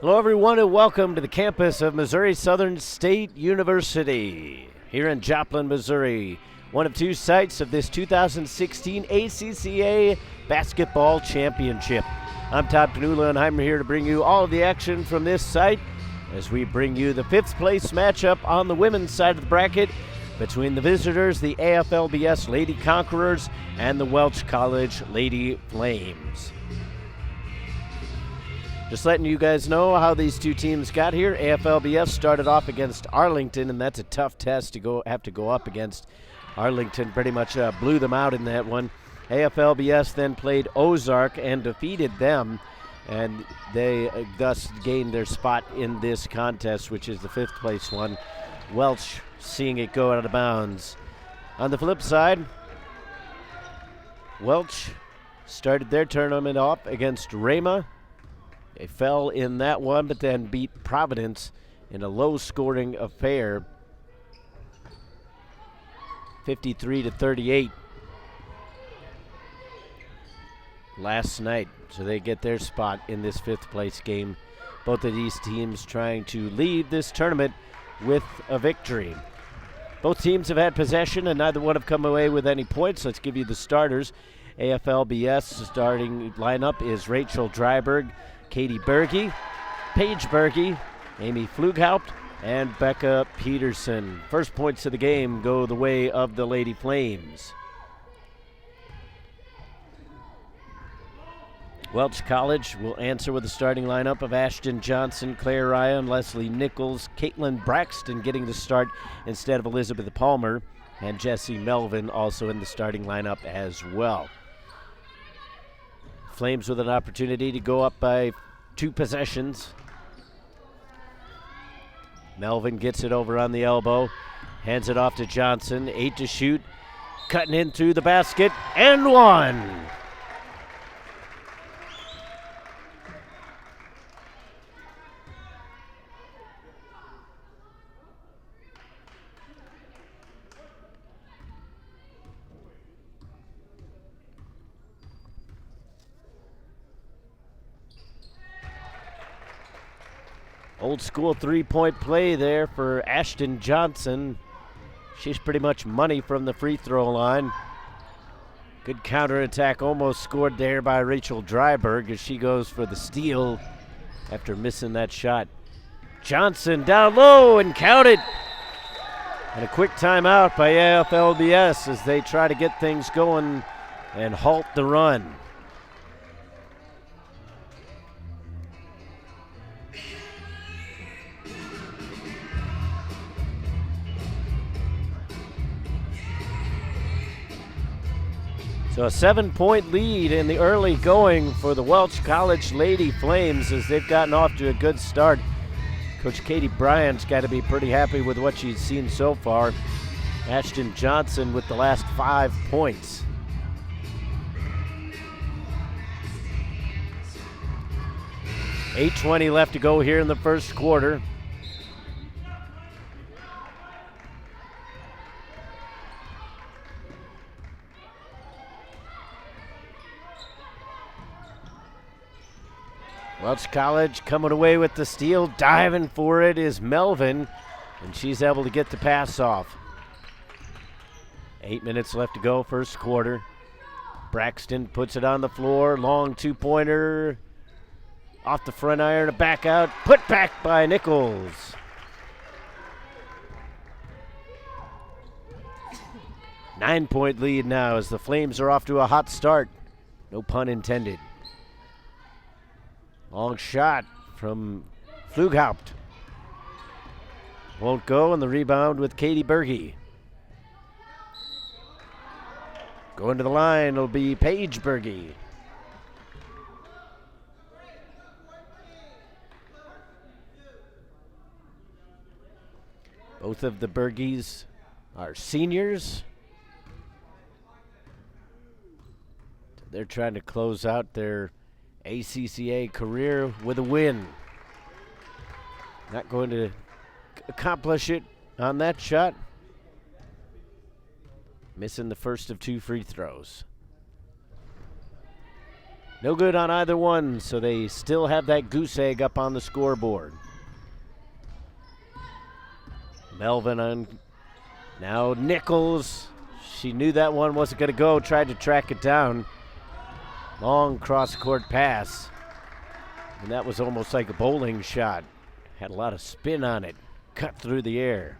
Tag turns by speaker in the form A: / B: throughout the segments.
A: Hello, everyone, and welcome to the campus of Missouri Southern State University here in Joplin, Missouri, one of two sites of this 2016 ACCA Basketball Championship. I'm Todd Panula, and I'm here to bring you all of the action from this site as we bring you the fifth place matchup on the women's side of the bracket between the visitors, the AFLBS Lady Conquerors, and the Welch College Lady Flames. Just letting you guys know how these two teams got here. AFLBS started off against Arlington, and that's a tough test to have to go up against. Arlington pretty much blew them out in that one. AFLBS then played Ozark and defeated them, and they thus gained their spot in this contest, which is the fifth place one. Welch seeing it go out of bounds. On the flip side, Welch started their tournament off against Rama. They fell in that one, but then beat Providence in a low-scoring affair, 53-38 last night. So they get their spot in this fifth-place game. Both of these teams trying to lead this tournament with a victory. Both teams have had possession, and neither one have come away with any points. Let's give you the starters. AFLBS starting lineup is Rachel Dryberg, Katie Berge, Paige Berge, Amy Pflughaupt, and Becca Peterson. First points of the game go the way of the Lady Flames. Welch College will answer with a starting lineup of Ashton Johnson, Claire Ryan, Leslie Nichols, Caitlin Braxton getting the start instead of Elizabeth Palmer, and Jessie Melvin also in the starting lineup as well. Flames with an opportunity to go up by 2 possessions. Melvin gets it over on the elbow, hands it off to Johnson, 8 to shoot, cutting in through the basket, and one. Old school three-point play there for Ashton Johnson. She's pretty much money from the free throw line. Good counterattack almost scored there by Rachel Dryberg as she goes for the steal after missing that shot. Johnson down low and counted. And a quick timeout by AFLBS as they try to get things going and halt the run. So a 7-point lead in the early going for the Welch College Lady Flames as they've gotten off to a good start. Coach Katie Bryant's got to be pretty happy with what she's seen so far. Ashton Johnson with the last 5 points. $8:20 left to go here in the first quarter. Welch College coming away with the steal. Diving for it is Melvin, and she's able to get the pass off. 8 minutes left to go, first quarter. Braxton puts it on the floor. Long two-pointer. Off the front iron, a back out. Put back by Nichols. Nine-point lead now as the Flames are off to a hot start. No pun intended. Long shot from Pflughaupt. Won't go, and the rebound with Katie Berge. Going to the line will be Paige Berge. Both of the Berges are seniors. They're trying to close out their ACCA career with a win. Not going to accomplish it on that shot. Missing the first of 2 free throws. No good on either one, so they still have that goose egg up on the scoreboard. Melvin on now Nichols. She knew that one wasn't going to go, tried to track it down. Long cross-court pass. And that was almost like a bowling shot. Had a lot of spin on it. Cut through the air.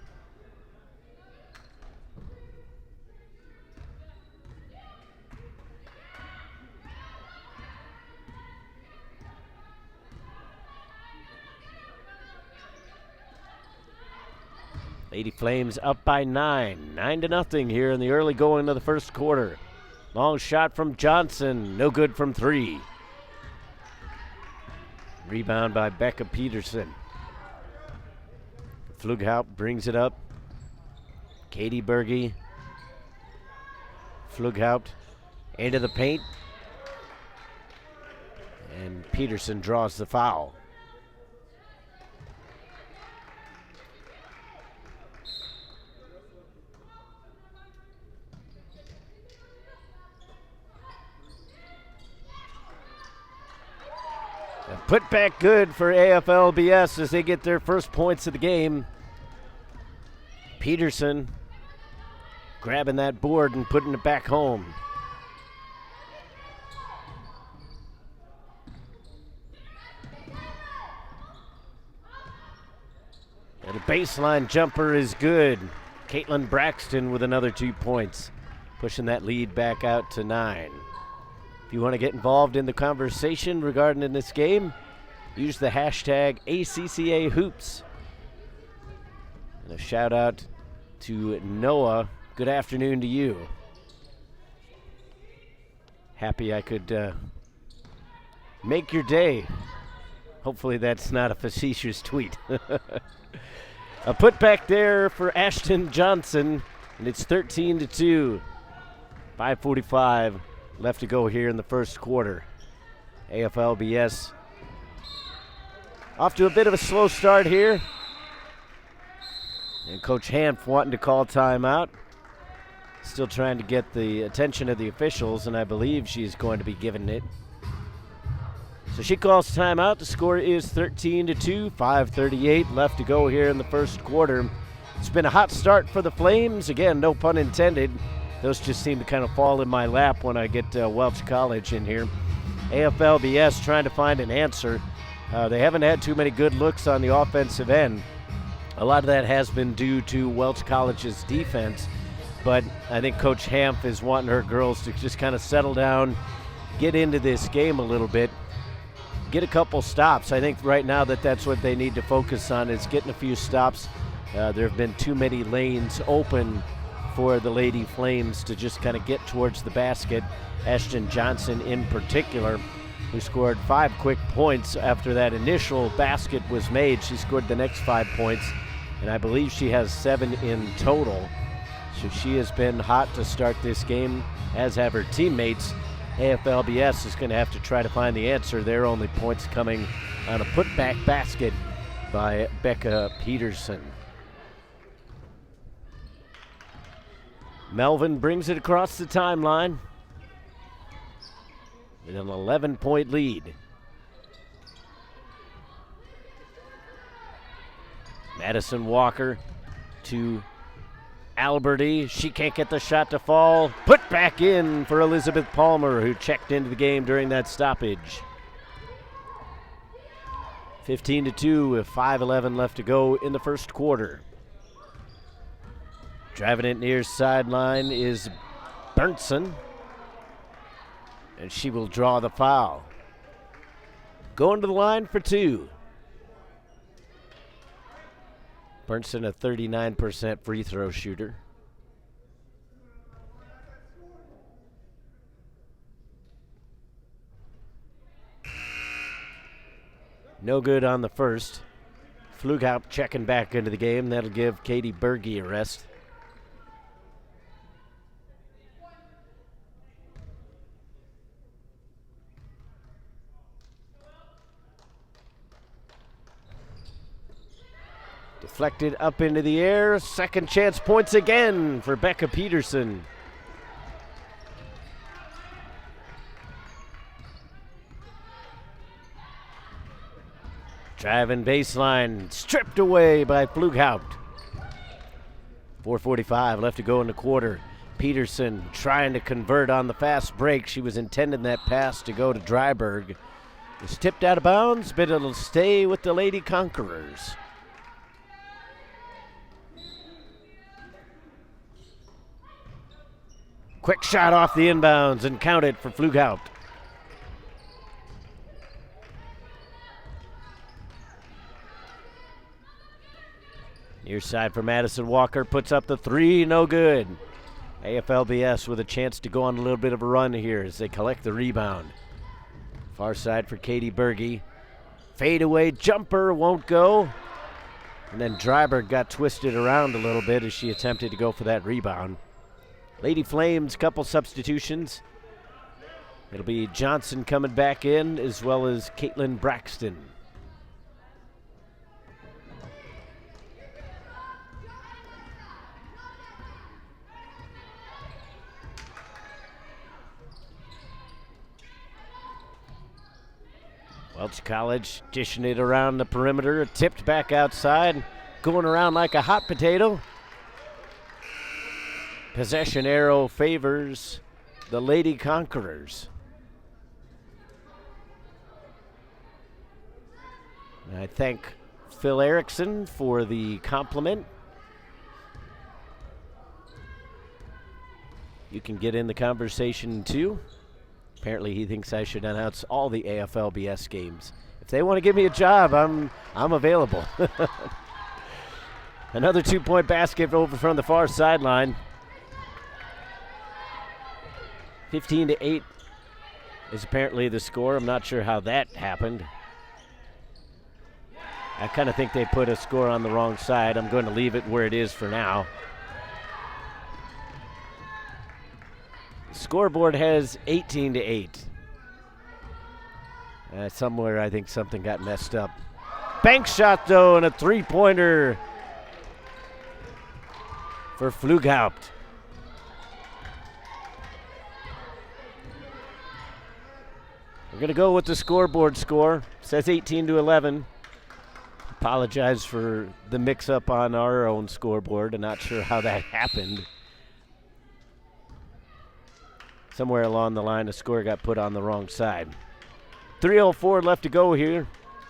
A: Lady Flames up by 9-0 here in the early going of the first quarter. Long shot from Johnson, no good from 3. Rebound by Becca Peterson. Pflughaupt brings it up. Katie Berge. Pflughaupt into the paint. And Peterson draws the foul. Put back good for AFLBS as they get their first points of the game. Peterson grabbing that board and putting it back home. And a baseline jumper is good. Caitlin Braxton with another 2 points, pushing that lead back out to 9. If you want to get involved in the conversation regarding this game, use the hashtag ACCA Hoops. And a shout out to Noah. Good afternoon to you. Happy I could make your day. Hopefully that's not a facetious tweet. A putback there for Ashton Johnson, and it's 13-2. 5:45 left to go here in the first quarter. AFLBS off to a bit of a slow start here. And Coach Hanf wanting to call timeout. Still trying to get the attention of the officials, and I believe she's going to be giving it. So she calls timeout. The score is 13-2, 5:38 left to go here in the first quarter. It's been a hot start for the Flames. Again, no pun intended. Those just seem to kind of fall in my lap when I get Welch College in here. AFLBS trying to find an answer. They haven't had too many good looks on the offensive end. A lot of that has been due to Welch College's defense, but I think Coach Hanf is wanting her girls to just kind of settle down, get into this game a little bit, get a couple stops. I think right now that's what they need to focus on, is getting a few stops. There have been too many lanes open for the Lady Flames to just kind of get towards the basket. Ashton Johnson in particular, who scored 5 quick points after that initial basket was made. She scored the next 5 points, and I believe she has 7 in total. So she has been hot to start this game, as have her teammates. AFLBS is going to have to try to find the answer. Their only points coming on a putback basket by Becca Peterson. Melvin brings it across the timeline with an 11-point lead. Madison Walker to Alberti. She can't get the shot to fall. Put back in for Elizabeth Palmer, who checked into the game during that stoppage. 15-2 with 5:11 left to go in the first quarter. Driving it near sideline is Berntsen, and she will draw the foul. Going to the line for 2. Berntsen, a 39% free throw shooter. No good on the first. Pflughaupt checking back into the game. That'll give Katie Berge a rest. Deflected up into the air. Second chance points again for Becca Peterson. Driving baseline, stripped away by Pflughaupt. 4:45 left to go in the quarter. Peterson trying to convert on the fast break. She was intending that pass to go to Dryberg. It was tipped out of bounds, but it'll stay with the Lady Conquerors. Quick shot off the inbounds and counted for Pflughaupt. Near side for Madison Walker, puts up the three, no good. AFLBS with a chance to go on a little bit of a run here as they collect the rebound. Far side for Katie Berge. Fadeaway jumper won't go. And then Dryberg got twisted around a little bit as she attempted to go for that rebound. Lady Flames, couple substitutions. It'll be Johnson coming back in as well as Caitlin Braxton. Welch College dishing it around the perimeter, tipped back outside, going around like a hot potato. Possession arrow favors the Lady Conquerors. And I thank Phil Erickson for the compliment. You can get in the conversation too. Apparently he thinks I should announce all the AFLBS games. If they want to give me a job, I'm available. Another 2-point basket over from the far sideline. 15-8 is apparently the score. I'm not sure how that happened. I kind of think they put a score on the wrong side. I'm going to leave it where it is for now. Scoreboard has 18-8. Somewhere I think something got messed up. Bank shot though, and a three-pointer for Pflughaupt. We're going to go with the scoreboard score. It says 18-11. Apologize for the mix-up on our own scoreboard. I'm not sure how that happened. Somewhere along the line, the score got put on the wrong side. 3:04 left to go here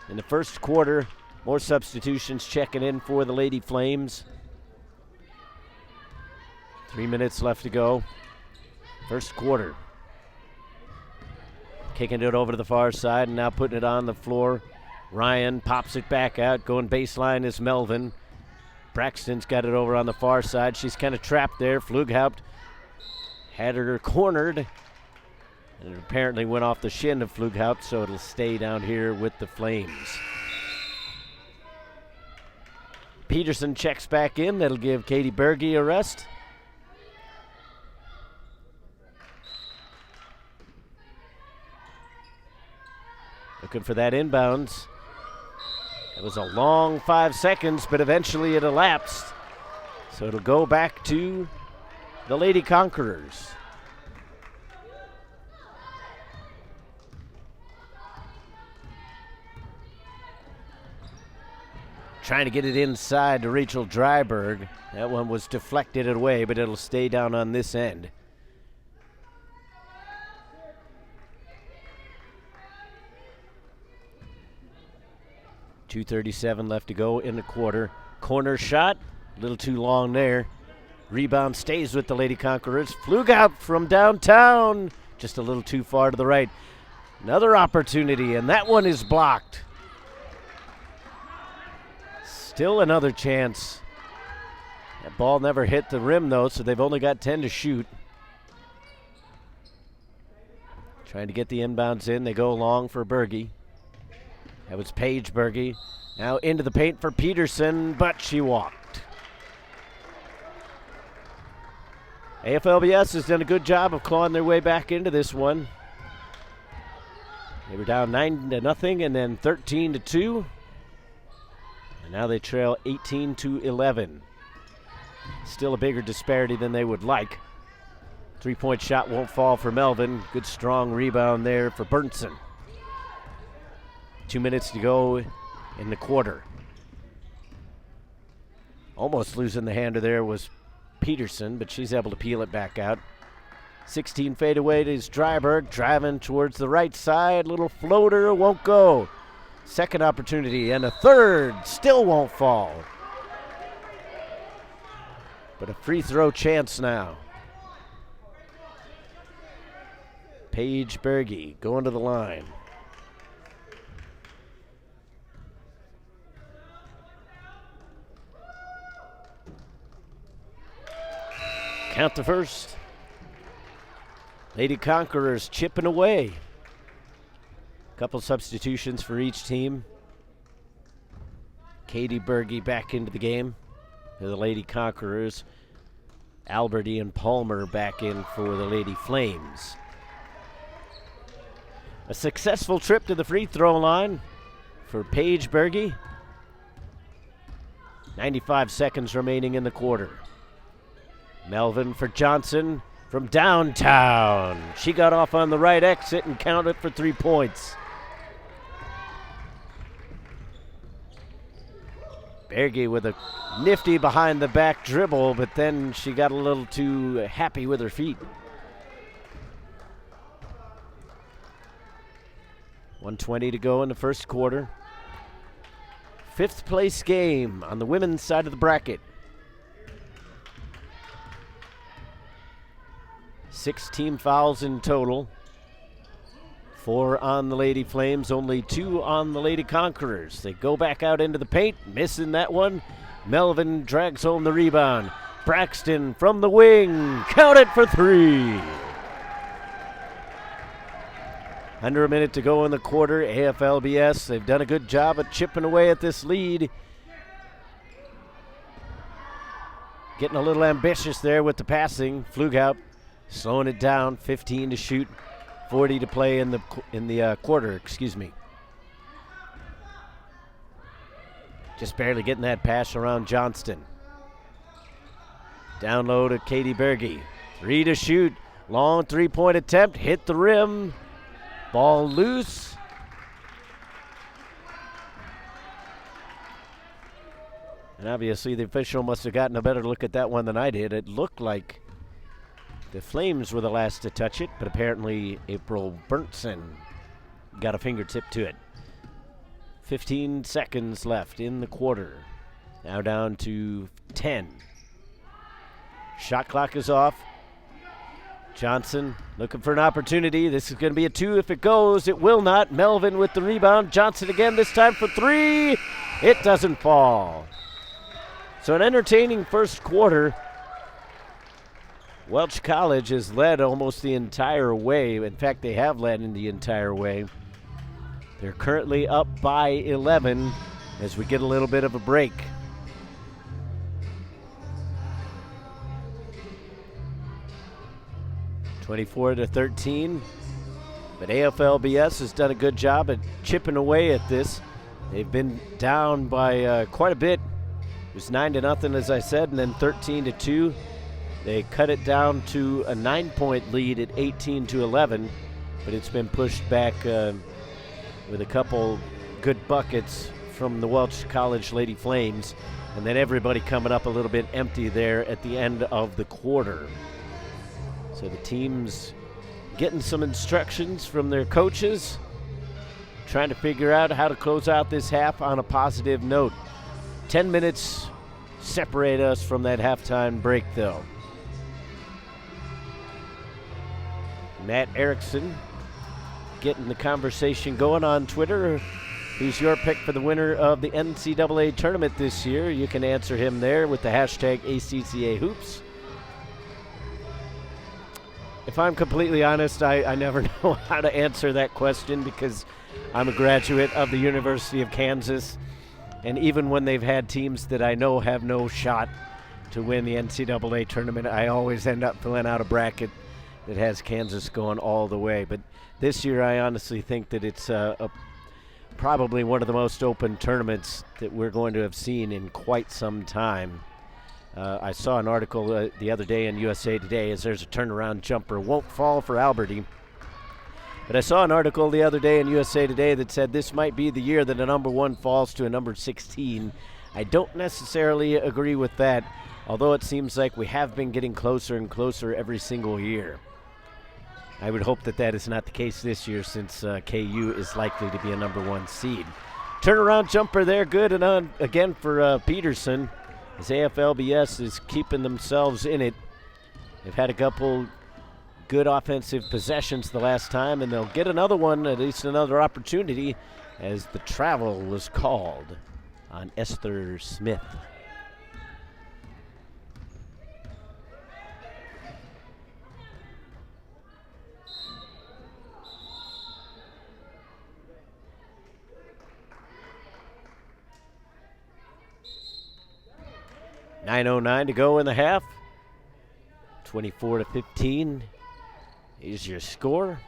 A: in the first quarter. More substitutions checking in for the Lady Flames. 3 minutes left to go. First quarter. Kicking it over to the far side and now putting it on the floor. Ryan pops it back out. Going baseline is Melvin. Braxton's got it over on the far side. She's kind of trapped there. Pflughaupt had her cornered, and it apparently went off the shin of Pflughaupt, so it'll stay down here with the Flames. Peterson checks back in. That'll give Katie Berge a rest. Looking for that inbounds. It was a long 5 seconds, but eventually it elapsed. So it'll go back to the Lady Conquerors. Trying to get it inside to Rachel Dryberg. That one was deflected away, but it'll stay down on this end. .237 left to go in the quarter. Corner shot, a little too long there. Rebound stays with the Lady Conquerors. Pflughaupt from downtown, just a little too far to the right. Another opportunity, and that one is blocked. Still another chance. That ball never hit the rim, though, so they've only got 10 to shoot. Trying to get the inbounds in. They go long for Berge. That was Paige Berge. Now into the paint for Peterson, but she walked. AFLBS has done a good job of clawing their way back into this one. They were down 9-0 and then 13-2. And now they trail 18-11. Still a bigger disparity than they would like. 3-point shot won't fall for Melvin. Good strong rebound there for Burnson. 2 minutes to go in the quarter. Almost losing the hander there was Peterson, but she's able to peel it back out. 16 fadeaway to Dryberg, driving towards the right side. Little floater, won't go. Second opportunity and a third, still won't fall. But a free throw chance now. Paige Berge going to the line. Count the first. Lady Conquerors chipping away. Couple substitutions for each team. Katie Berge back into the game for the Lady Conquerors. Alberti and Palmer back in for the Lady Flames. A successful trip to the free throw line for Paige Berge. 95 seconds remaining in the quarter. Melvin for Johnson from downtown. She got off on the right exit and counted for 3 points. Berge with a nifty behind the back dribble, but then she got a little too happy with her feet. 1:20 to go in the first quarter. 5th place game on the women's side of the bracket. 6 team fouls in total. 4 on the Lady Flames, only 2 on the Lady Conquerors. They go back out into the paint, missing that one. Melvin drags home the rebound. Braxton from the wing, count it for 3. Under a minute to go in the quarter. AFLBS, they've done a good job of chipping away at this lead. Getting a little ambitious there with the passing. Flugaup slowing it down, 15 to shoot. 40 to play in the quarter, excuse me. Just barely getting that pass around Johnston. Down low to Katie Berge. 3 to shoot. Long three-point attempt. Hit the rim. Ball loose. And obviously the official must have gotten a better look at that one than I did. It looked like the Flames were the last to touch it, but apparently April Berntsen got a fingertip to it. 15 seconds left in the quarter. Now down to 10. Shot clock is off. Johnson looking for an opportunity. This is going to be a 2 if it goes. It will not. Melvin with the rebound. Johnson again, this time for 3. It doesn't fall. So an entertaining first quarter. Welch College has led almost the entire way. In fact, they have led in the entire way. They're currently up by 11 as we get a little bit of a break. (24-13). But AFLBS has done a good job at chipping away at this. They've been down by quite a bit. It was 9-0, as I said, and then 13-2. They cut it down to a 9-point lead at 18-11, but it's been pushed back with a couple good buckets from the Welch College Lady Flames, and then everybody coming up a little bit empty there at the end of the quarter. So the team's getting some instructions from their coaches, trying to figure out how to close out this half on a positive note. 10 minutes separate us from that halftime break, though. Matt Erickson getting the conversation going on Twitter. Who's your pick for the winner of the NCAA tournament this year? You can answer him there with the hashtag ACCA Hoops. If I'm completely honest, I never know how to answer that question because I'm a graduate of the University of Kansas. And even when they've had teams that I know have no shot to win the NCAA tournament, I always end up filling out a bracket that has Kansas going all the way. But this year, I honestly think that it's probably one of the most open tournaments that we're going to have seen in quite some time. I saw an article the other day in USA Today as there's a turnaround jumper. Won't fall for Alberti. But I saw an article the other day in USA Today that said this might be the year that a number 1 falls to a number 16. I don't necessarily agree with that, although it seems like we have been getting closer and closer every single year. I would hope that that is not the case this year, since KU is likely to be a number 1 seed. Turnaround jumper there, good and on again for Peterson, as AFLBS is keeping themselves in it. They've had a couple good offensive possessions the last time, and they'll get another one, at least another opportunity, as the travel was called on Esther Smith. .909 to go in the half. 24-15 is your score.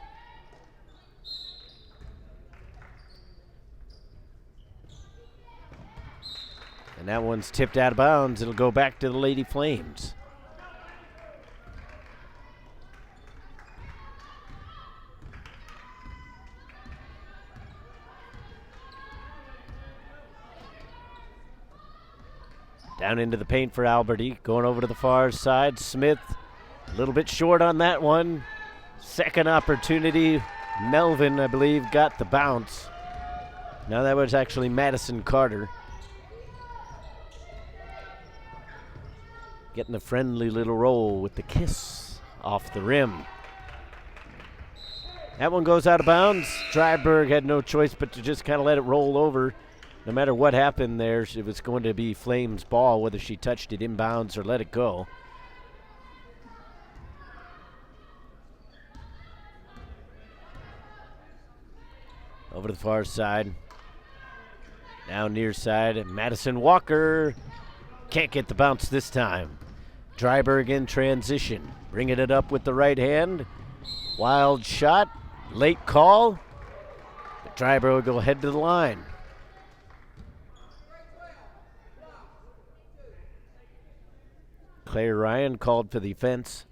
A: And that one's tipped out of bounds. It'll go back to the Lady Flames. Down into the paint for Alberti. Going over to the far side. Smith a little bit short on that one. Second opportunity. Melvin, I believe, got the bounce. Now that was actually Madison Carter. Getting the friendly little roll with the kiss off the rim. That one goes out of bounds. Dryberg had no choice but to just kind of let it roll over. No matter what happened there, it was going to be Flames' ball, whether she touched it inbounds or let it go. Over to the far side. Now near side, Madison Walker can't get the bounce this time. Dryberg in transition, bringing it up with the right hand. Wild shot, late call. But Dryberg will head to the line. Claire Ryan called for the offense.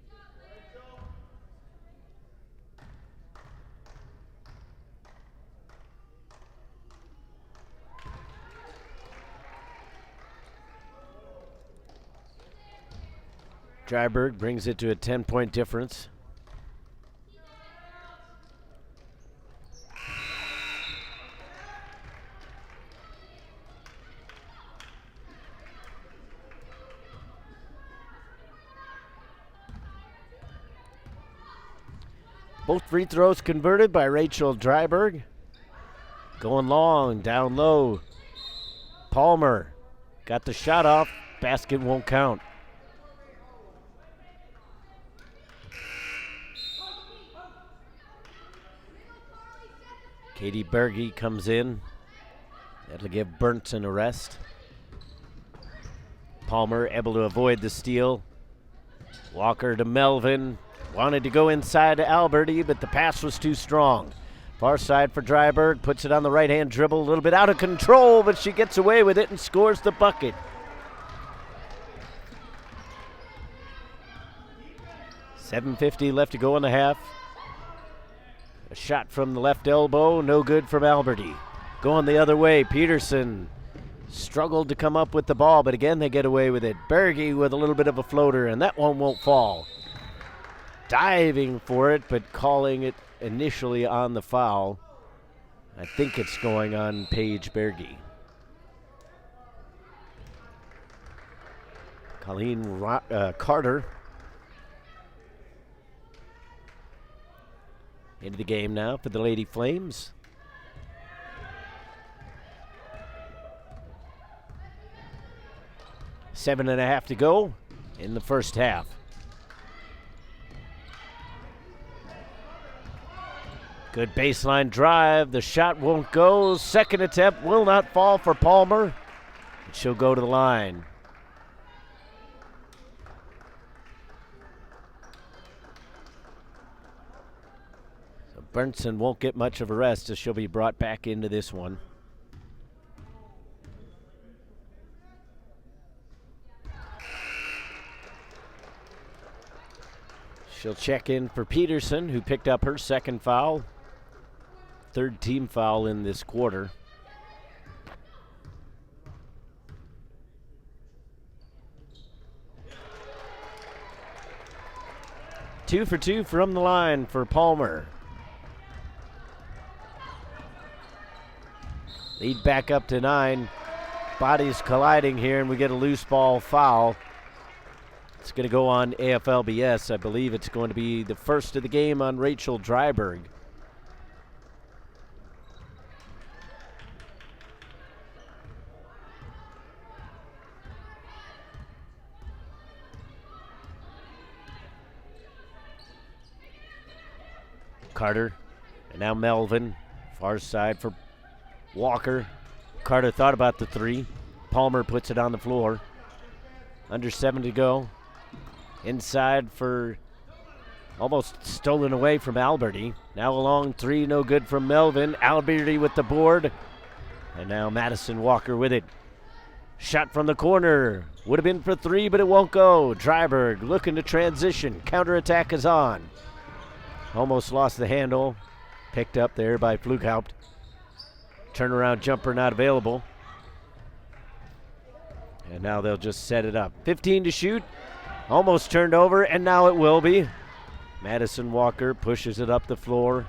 A: Dryberg brings it to a 10-point difference. Both free throws converted by Rachel Dryberg. Going long, down low. Palmer got the shot off. Basket won't count. Katie Berge comes in. That'll give Burnson a rest. Palmer able to avoid the steal. Walker to Melvin. Wanted to go inside to Alberti, but the pass was too strong. Far side for Dryberg. Puts it on the right-hand dribble. A little bit out of control, but she gets away with it and scores the bucket. $7:50 left to go in the half. A shot from the left elbow, no good from Alberti. Going the other way, Peterson struggled to come up with the ball, but again they get away with it. Berge with a little bit of a floater, and that one won't fall. Diving for it, but calling it initially on the foul. I think it's going on Paige Berge. Colleen Carter into the game now for the Lady Flames. Seven and a half to go in the first half. Good baseline drive. The shot won't go. Second attempt will not fall for Palmer. She'll go to the line. So Burnson won't get much of a rest as she'll be brought back into this one. She'll check in for Peterson, who picked up her second foul. third team foul in this quarter. Two for two from the line for Palmer. Lead back up to 9. Bodies colliding here, and we get a loose ball foul. It's going to go on AFLBS. I believe it's going to be the first of the game on Rachel Dryberg. Carter, and now Melvin, far side for Walker. Carter thought about the 3. Palmer puts it on the floor. Under 7 to go. Inside for almost stolen away from Alberti. Now a long 3, no good from Melvin. Alberti with the board. And now Madison Walker with it. Shot from the corner. Would have been for 3, but it won't go. Dryberg looking to transition. Counterattack is on. Almost lost the handle. Picked up there by Flughaupt. Turnaround jumper not available. And now they'll just set it up. 15 to shoot. Almost turned over, and now it will be. Madison Walker pushes it up the floor,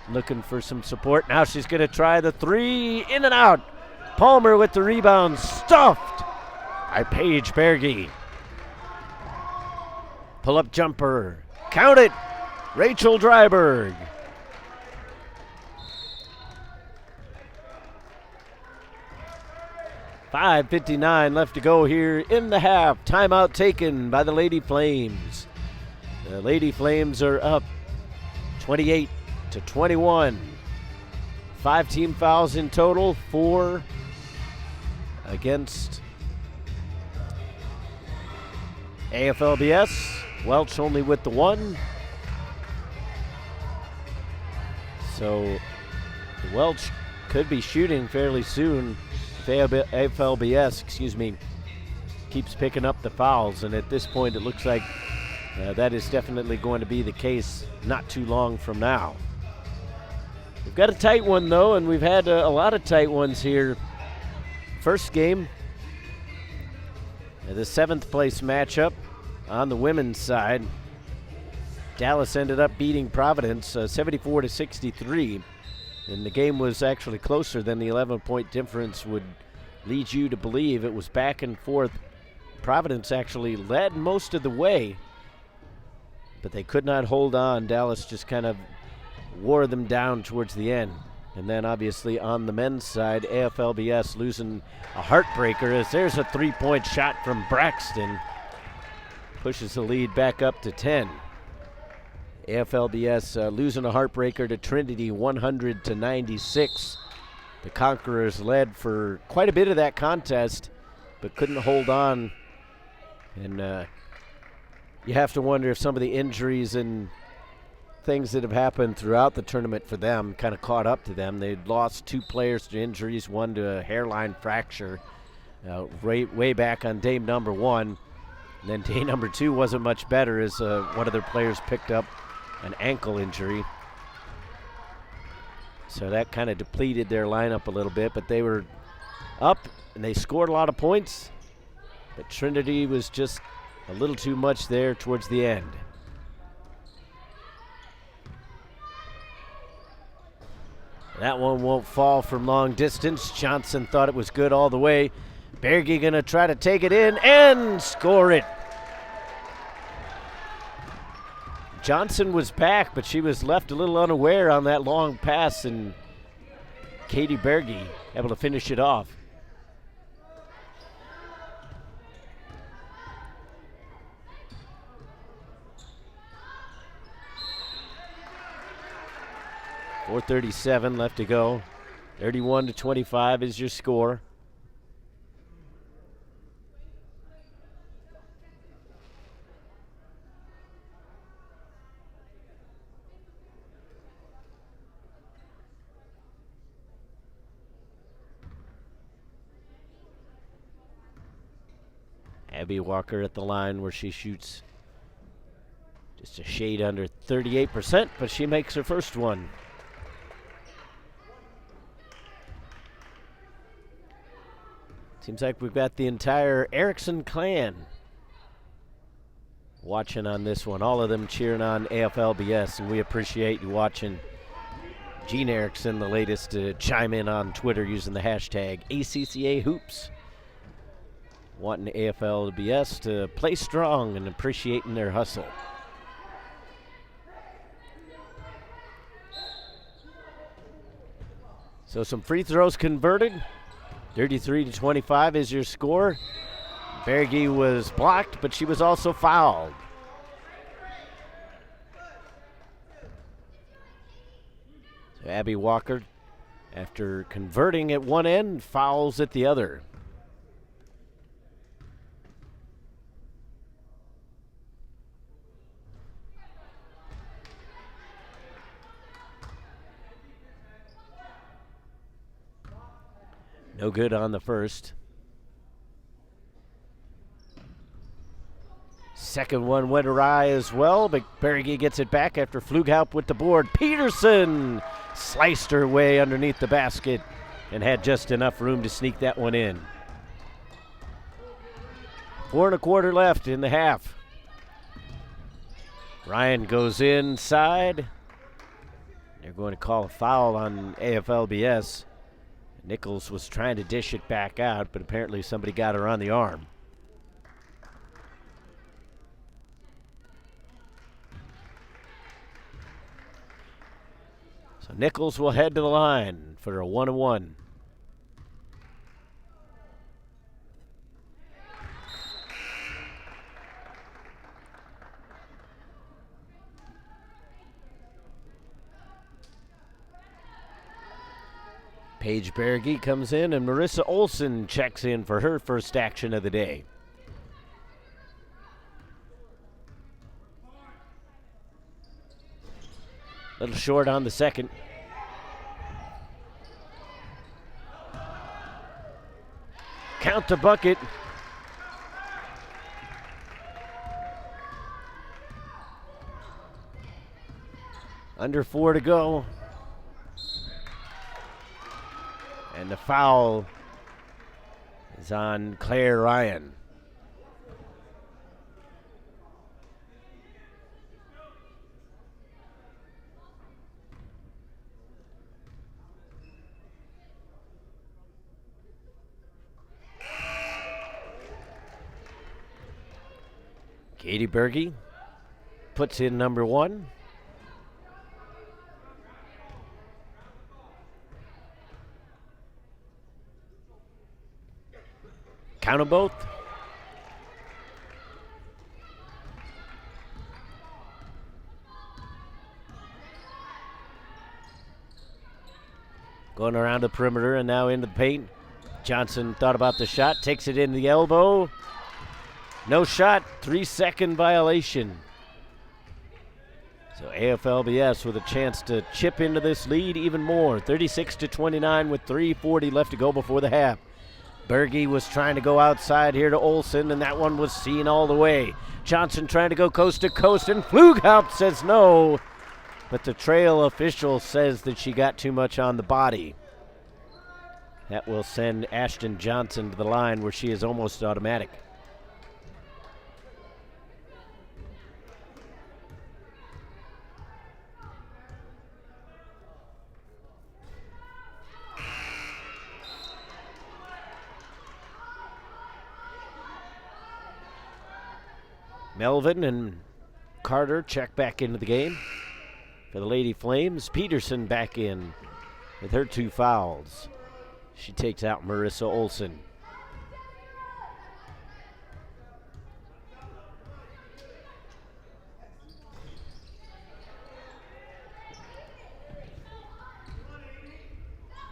A: looking for some support. Now she's going to try the 3, in and out. Palmer with the rebound, stuffed by Paige Berge. Pull-up jumper, count it. Rachel Dryberg. .5:59 left to go here in the half. Timeout taken by the Lady Flames. The Lady Flames are up 28-21. 5 team fouls in total, 4 against AFLBS. Welch only with the 1. So Welch could be shooting fairly soon if AFLBS, keeps picking up the fouls. And at this point, it looks like that is definitely going to be the case not too long from now. We've got a tight one, though, and we've had a lot of tight ones here. First game, the 7th place matchup on the women's side. Dallas ended up beating Providence 74-63, and the game was actually closer than the 11-point difference would lead you to believe. It was back and forth. Providence actually led most of the way, but they could not hold on. Dallas just kind of wore them down towards the end. And then obviously on the men's side, AFLBS losing a heartbreaker as there's a 3-point shot from Braxton. Pushes the lead back up to 10. AFLBS losing a heartbreaker to Trinity 100-96. The Conquerors led for quite a bit of that contest, but couldn't hold on. And you have to wonder if some of the injuries and things that have happened throughout the tournament for them kind of caught up to them. They'd lost 2 players to injuries, one to a hairline fracture way back on day number 1. And then day number 2 wasn't much better as one of their players picked up an ankle injury. So that kind of depleted their lineup a little bit, but they were up and they scored a lot of points, but Trinity was just a little too much there towards the end. That one won't fall from long distance. Johnson thought it was good all the way. Berge gonna try to take it in and score it. Johnson was back, but she was left a little unaware on that long pass, and Katie Berge able to finish it off. .437 left to go. 31-25 is your score. Abby Walker at the line where she shoots just a shade under 38%, but she makes her first one. Seems like we've got the entire Erickson clan watching on this one. All of them cheering on AFLBS, and we appreciate you watching. Gene Erickson, the latest to chime in on Twitter using the hashtag ACCA Hoops. Wanting AFLBS to play strong and appreciating their hustle. So some free throws converted. 33-25 is your score. Berge was blocked, but she was also fouled. So Abby Walker, after converting at one end, fouls at the other. No good on the first. Second one went awry as well, but Berge gets it back after Flugaup with the board. Peterson sliced her way underneath the basket and had just enough room to sneak that one in. 4 1/4 left in the half. Ryan goes inside. They're going to call a foul on AFLBS. Nichols was trying to dish it back out, but apparently somebody got her on the arm. So Nichols will head to the line for a 1-1. Paige Berge comes in, and Marissa Olson checks in for her first action of the day. Little short on the second. Count the bucket. Under 4 to go. And the foul is on Claire Ryan. Katie Berge puts in number 1. Count them both. Going around the perimeter and now into the paint. Johnson thought about the shot, takes it in the elbow. No shot, 3-second violation. So AFLBS with a chance to chip into this lead even more. 36-29 with 3:40 left to go before the half. Berge was trying to go outside here to Olsen, and that one was seen all the way. Johnson trying to go coast to coast, and Flugaup says no. But the trail official says that she got too much on the body. That will send Ashton Johnson to the line where she is almost automatic. Melvin and Carter check back into the game for the Lady Flames. Peterson back in with her 2 fouls. She takes out Marissa Olson.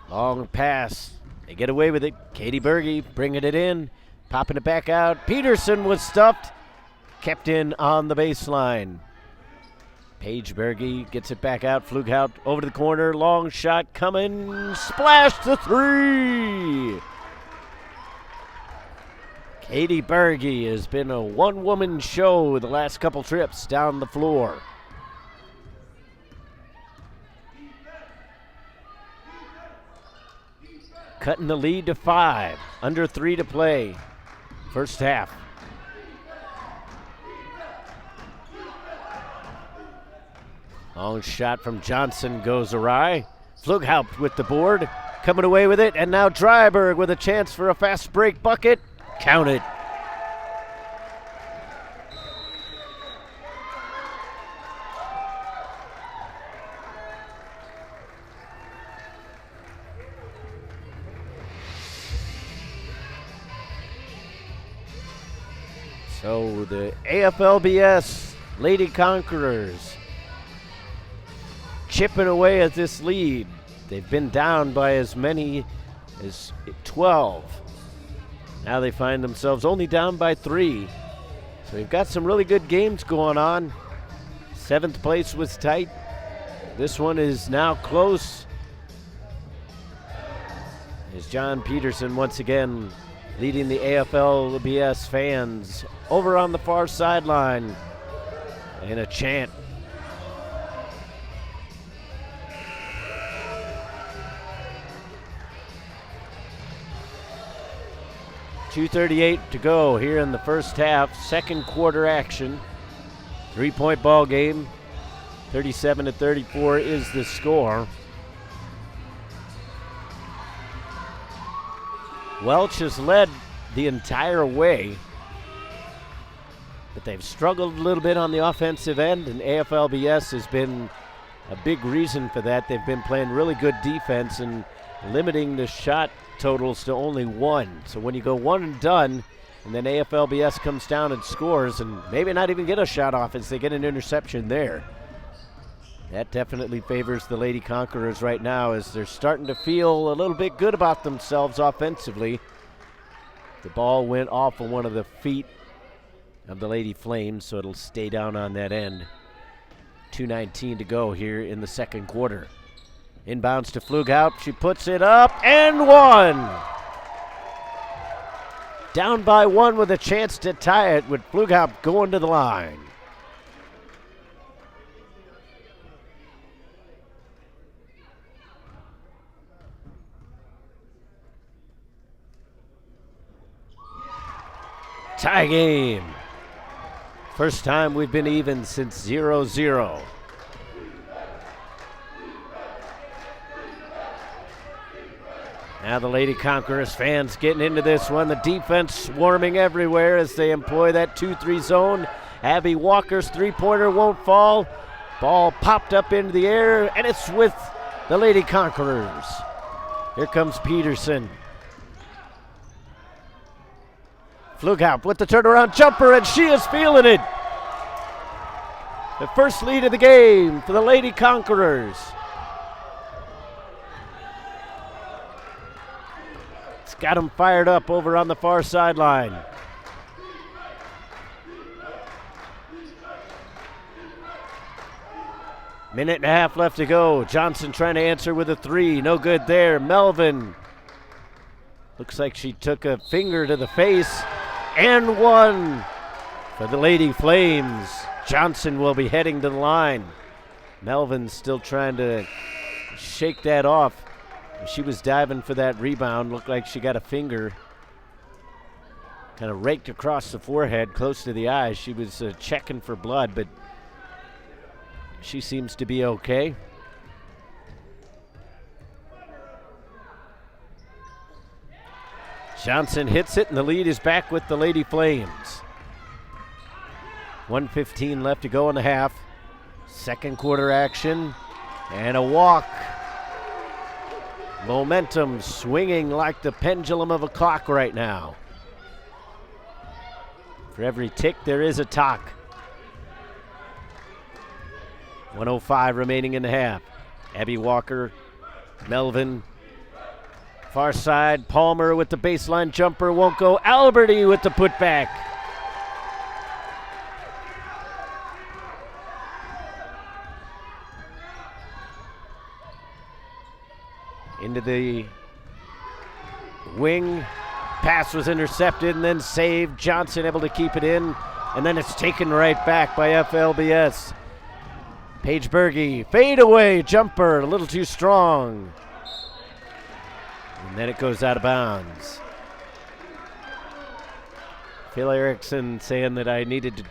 A: Long pass. They get away with it. Katie Berge bringing it in, popping it back out. Peterson was stuffed. Kept in on the baseline. Paige Berge gets it back out. Flughout over to the corner. Long shot coming. Splash to 3. Katie Berge has been a one-woman show the last couple trips down the floor. cutting the lead to 5. Under 3 to play. First half. Long shot from Johnson goes awry. Pflughaupt with the board, coming away with it, and now Dryberg with a chance for a fast break bucket. Count it. So the AFLBS Lady Conquerors chipping away at this lead. They've been down by as many as 12. Now they find themselves only down by 3. So we've got some really good games going on. 7th place was tight. This one is now close. As John Peterson once again leading the AFLBS fans over on the far sideline in a chant. .238 to go here in the first half. Second quarter action. 3-point ball game. 37-34 is the score. Welch has led the entire way, but they've struggled a little bit on the offensive end, and AFLBS has been a big reason for that. They've been playing really good defense and limiting the shot totals to only 1. So when you go 1 and done, and then AFLBS comes down and scores, and maybe not even get a shot off as they get an interception there. That definitely favors the Lady Conquerors right now as they're starting to feel a little bit good about themselves offensively. The ball went off of one of the feet of the Lady Flames, so it'll stay down on that end. 2:19 to go here in the second quarter. Inbounds to Pflughaupt. She puts it up and 1. Down by 1 with a chance to tie it with Pflughaupt going to the line. Tie game. First time we've been even since 0-0. Now the Lady Conquerors fans getting into this one. The defense swarming everywhere as they employ that 2-3 zone. Abby Walker's three-pointer won't fall. Ball popped up into the air, and it's with the Lady Conquerors. Here comes Peterson. Pflughaupt with the turnaround jumper, and she is feeling it. The first lead of the game for the Lady Conquerors. It's got them fired up over on the far sideline. Minute and a half left to go. Johnson trying to answer with a 3. No good there. Melvin. Looks like she took a finger to the face. And 1 for the Lady Flames. Johnson will be heading to the line. Melvin's still trying to shake that off. She was diving for that rebound. Looked like she got a finger kind of raked across the forehead, close to the eyes. She was checking for blood, but she seems to be okay. Johnson hits it, and the lead is back with the Lady Flames. 1:15 left to go in the half. Second quarter action, and a walk. Momentum swinging like the pendulum of a clock right now. For every tick, there is a tock. 1:05 remaining in the half. Abby Walker, Melvin. Far side, Palmer with the baseline jumper, won't go. Alberti with the putback. Into the wing. Pass was intercepted and then saved. Johnson able to keep it in, and then it's taken right back by FLBS. Paige Berge, fade away jumper, a little too strong. And then it goes out of bounds. Phil Erickson saying that I needed to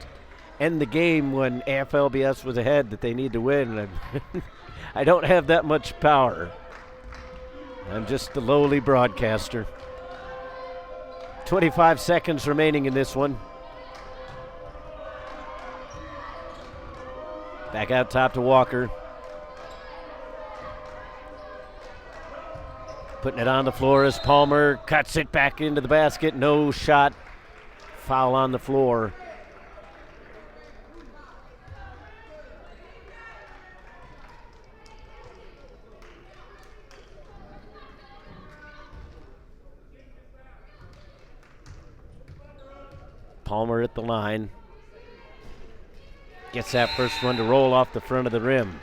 A: end the game when AFLBS was ahead, that they need to win. I don't have that much power. I'm just a lowly broadcaster. 25 seconds remaining in this one. Back out top to Walker. Putting it on the floor as Palmer cuts it back into the basket. No shot. Foul on the floor. Palmer at the line. Gets that first one to roll off the front of the rim.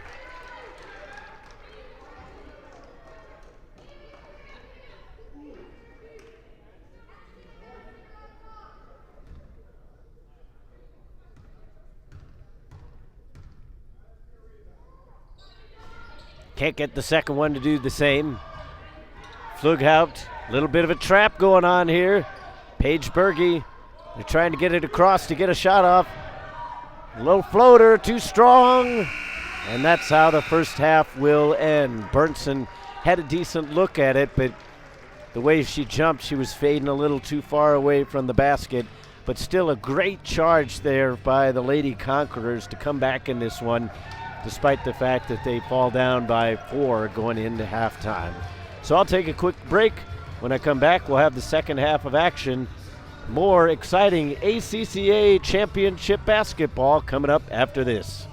A: Can't get the second one to do the same. Pflughaupt, a little bit of a trap going on here. Paige Berge, they're trying to get it across to get a shot off. Low floater, too strong. And that's how the first half will end. Burnson had a decent look at it, but the way she jumped, she was fading a little too far away from the basket. But still a great charge there by the Lady Conquerors to come back in this one, despite the fact that they fall down by 4 going into halftime. So I'll take a quick break. When I come back, we'll have the second half of action. More exciting ACCA championship basketball coming up after this.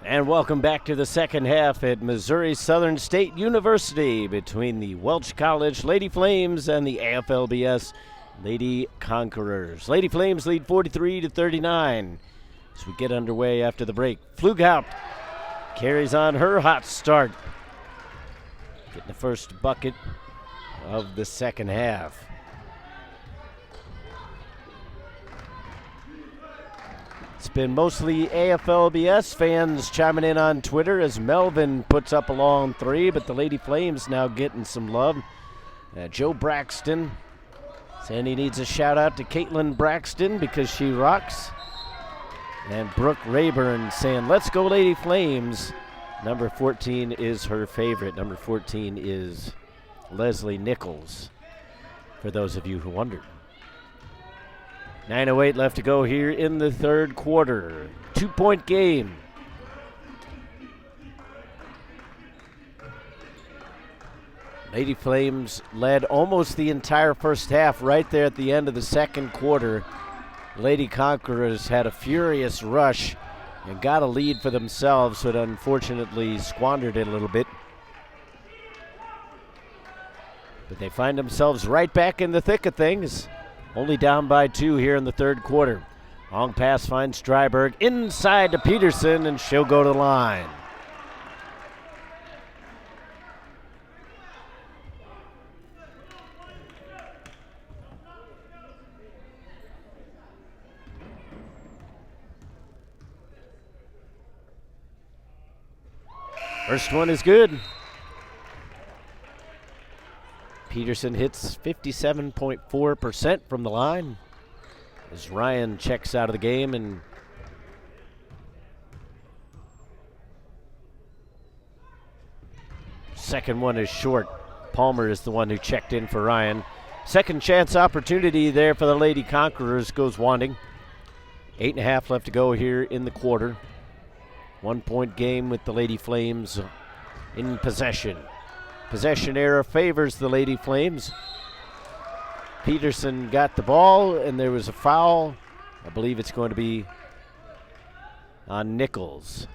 A: And welcome back to the second half at Missouri Southern State University between the Welch College Lady Flames and the AFLBS Lady Conquerors. Lady Flames lead 43-39 as we get underway after the break. Pflughaupt carries on her hot start, getting the first bucket of the second half. It's been mostly AFLBS fans chiming in on Twitter as Melvin puts up a long three, but the Lady Flames now getting some love. Joe Braxton saying he needs a shout out to Caitlin Braxton because she rocks. And Brooke Rayburn saying, let's go Lady Flames. Number 14 is her favorite. Number 14 is Leslie Nichols, for those of you who wondered. 9:08 left to go here in the third quarter. 2-point game. Lady Flames led almost the entire first half right there at the end of the second quarter. Lady Conquerors had a furious rush and got a lead for themselves, but unfortunately squandered it a little bit. But they find themselves right back in the thick of things. Only down by 2 here in the third quarter. Long pass finds Stryberg inside to Peterson, and she'll go to the line. First one is good. Peterson hits 57.4% from the line as Ryan checks out of the game, and second one is short. Palmer is the one who checked in for Ryan. Second chance opportunity there for the Lady Conquerors goes wanting. 8.5 left to go here in the quarter. 1-point game with the Lady Flames in possession. Possession error favors the Lady Flames. Peterson got the ball, and there was a foul. I believe it's going to be on Nichols.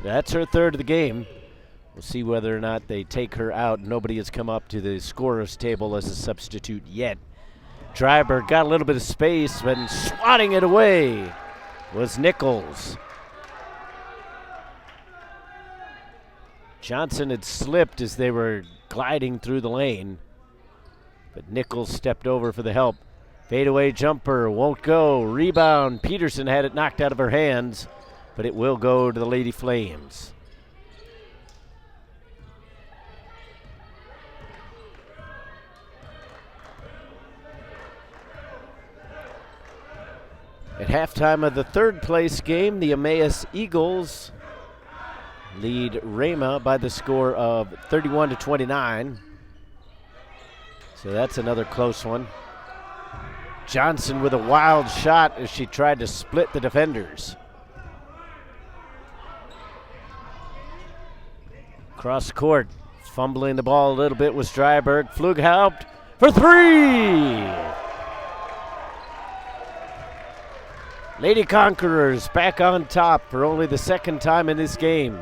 A: That's her third of the game. We'll see whether or not they take her out. Nobody has come up to the scorer's table as a substitute yet. Stryberg got a little bit of space, but swatting it away was Nichols. Johnson had slipped as they were gliding through the lane, but Nichols stepped over for the help. Fadeaway jumper won't go. Rebound. Peterson had it knocked out of her hands, but it will go to the Lady Flames. At halftime of the third place game, the Emmaus Eagles lead Rhema by the score of 31-29. So that's another close one. Johnson with a wild shot as she tried to split the defenders. Cross court, fumbling the ball a little bit was Stryberg. Pflughaupt for three! Lady Conquerors back on top for only the second time in this game.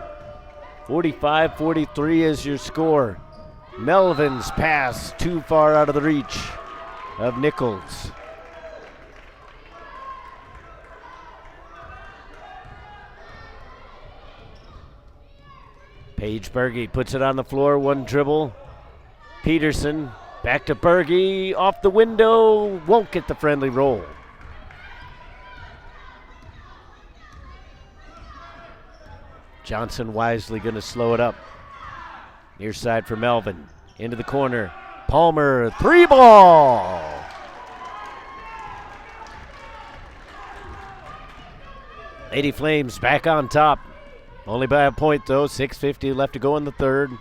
A: 45-43 is your score. Melvin's pass too far out of the reach of Nichols. Paige Berge puts it on the floor, one dribble. Peterson back to Berge, off the window, won't get the friendly roll. Johnson wisely going to slow it up. Near side for Melvin. Into the corner. Palmer, three ball. Lady Flames back on top. Only by a point though. 6:50 left to go in the third.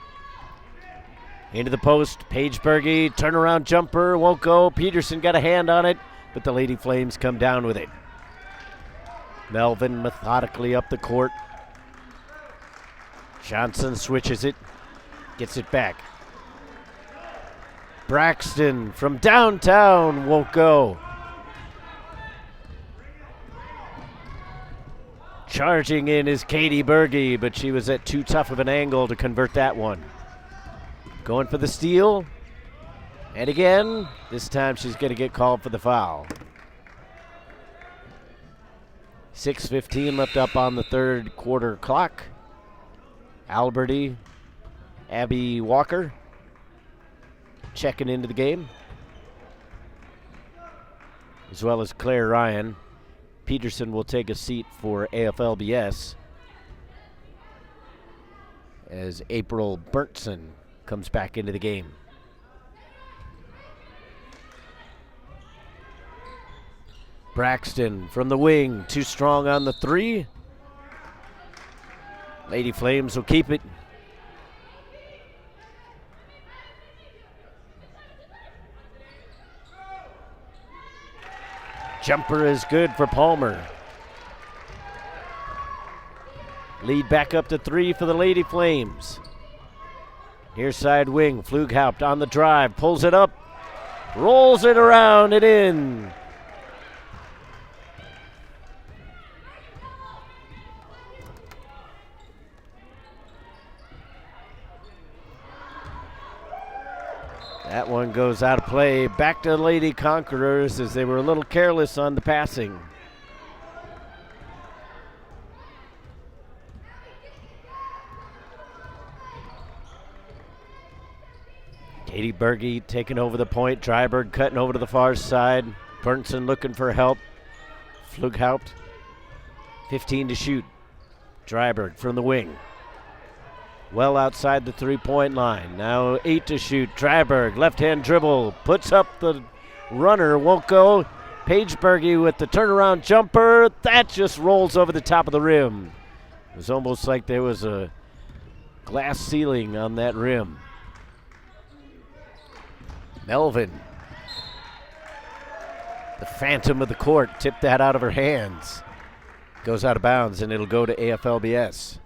A: Into the post. Paige Berge, turnaround jumper, won't go. Peterson got a hand on it, but the Lady Flames come down with it. Melvin methodically up the court. Johnson switches it, gets it back. Braxton from downtown won't go. Charging in is Katie Berge, but she was at too tough of an angle to convert that one. Going for the steal. And again, this time she's going to get called for the foul. 6:15 left up on the third quarter clock. Alberti, Abby Walker checking into the game, as well as Claire Ryan. Peterson will take a seat for AFLBS as April Berntson comes back into the game. Braxton from the wing, too strong on the three. Lady Flames will keep it. Jumper is good for Palmer. Lead back up to 3 for the Lady Flames. Near side wing, Pflughaupt on the drive, pulls it up, rolls it around and in. That one goes out of play. Back to the Lady Conquerors as they were a little careless on the passing. Katie Berge taking over the point. Dryberg cutting over to the far side. Berntson looking for help. Pflughaupt, 15 to shoot. Dryberg from the wing. Well outside the three-point line. Now 8 to shoot. Dryberg, left-hand dribble, puts up the runner, won't go. Paige Berge with the turnaround jumper. That just rolls over the top of the rim. It was almost like there was a glass ceiling on that rim. Melvin, the phantom of the court, tipped that out of her hands. Goes out of bounds, and it'll go to AFLBS.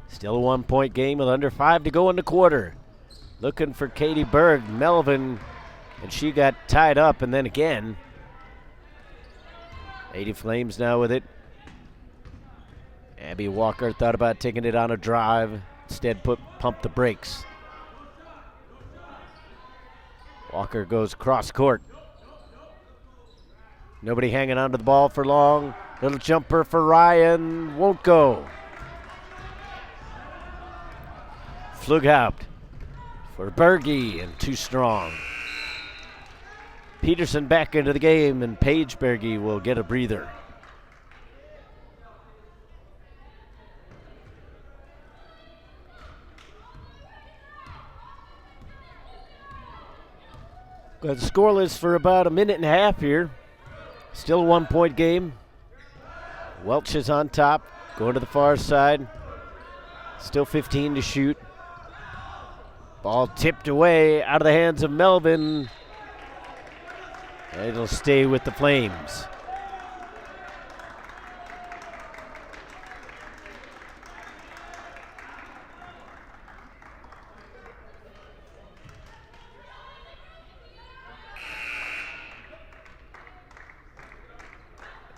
A: Still a 1-point game with under 5 to go in the quarter. Looking for Katie Berg, Melvin, and she got tied up, and then again. Lady Flames now with it. Abby Walker thought about taking it on a drive, instead pumped the brakes. Walker goes cross court. Nobody hanging onto the ball for long. Little jumper for Ryan, won't go. Pflughaupt for Berge, and too strong. Peterson back into the game, and Paige Berge will get a breather. Got scoreless for about a minute and a half here. Still a 1-point game. Welch is on top, going to the far side. Still 15 to shoot. Ball tipped away out of the hands of Melvin. It'll stay with the Flames.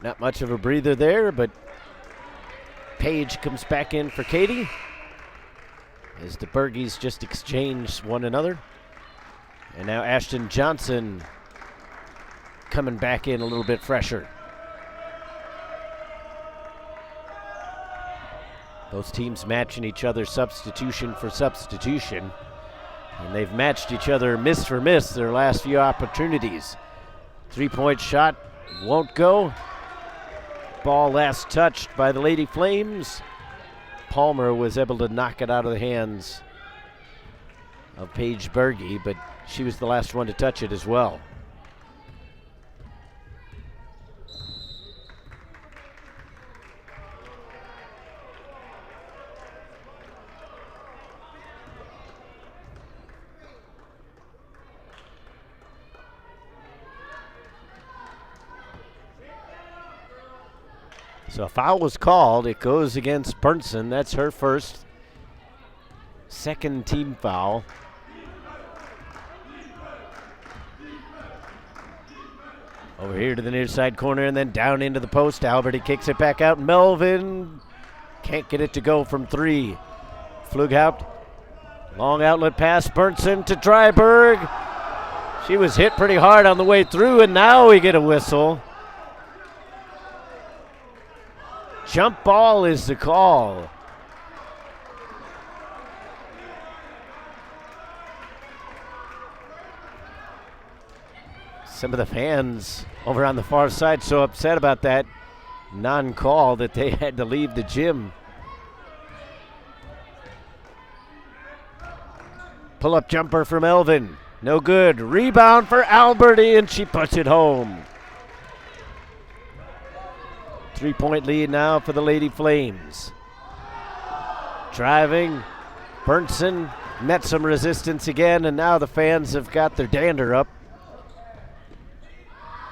A: Not much of a breather there, but Paige comes back in for Katie as the Bergies just exchange one another. And now Ashton Johnson coming back in a little bit fresher. Both teams matching each other substitution for substitution. And they've matched each other miss for miss their last few opportunities. 3-point shot won't go. Ball last touched by the Lady Flames. Palmer was able to knock it out of the hands of Paige Berge, but she was the last one to touch it as well. So a foul was called. It goes against Berntson. That's her first. Second team foul. Over here to the near side corner and then down into the post. Alberti kicks it back out. Melvin can't get it to go from 3. Pflughaupt, long outlet pass. Berntsen to Dryberg. She was hit pretty hard on the way through, and now we get a whistle. Jump ball is the call. Some of the fans over on the far side so upset about that non-call that they had to leave the gym. Pull-up jumper from Melvin. No good. Rebound for Alberti, and she puts it home. 3-point lead now for the Lady Flames. Driving. Berntsen met some resistance again, and now the fans have got their dander up.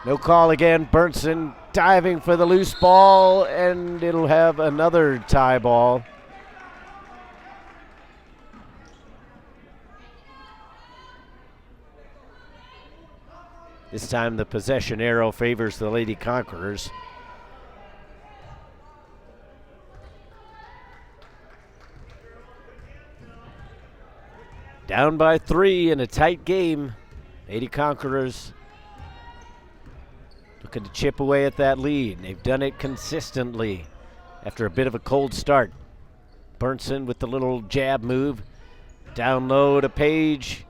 A: No call again. Berntsen diving for the loose ball, and it'll have another tie ball. This time the possession arrow favors the Lady Conquerors. Down by 3 in a tight game. Lady Conquerors looking to chip away at that lead. They've done it consistently after a bit of a cold start. Berntsen with the little jab move. Down low to Page.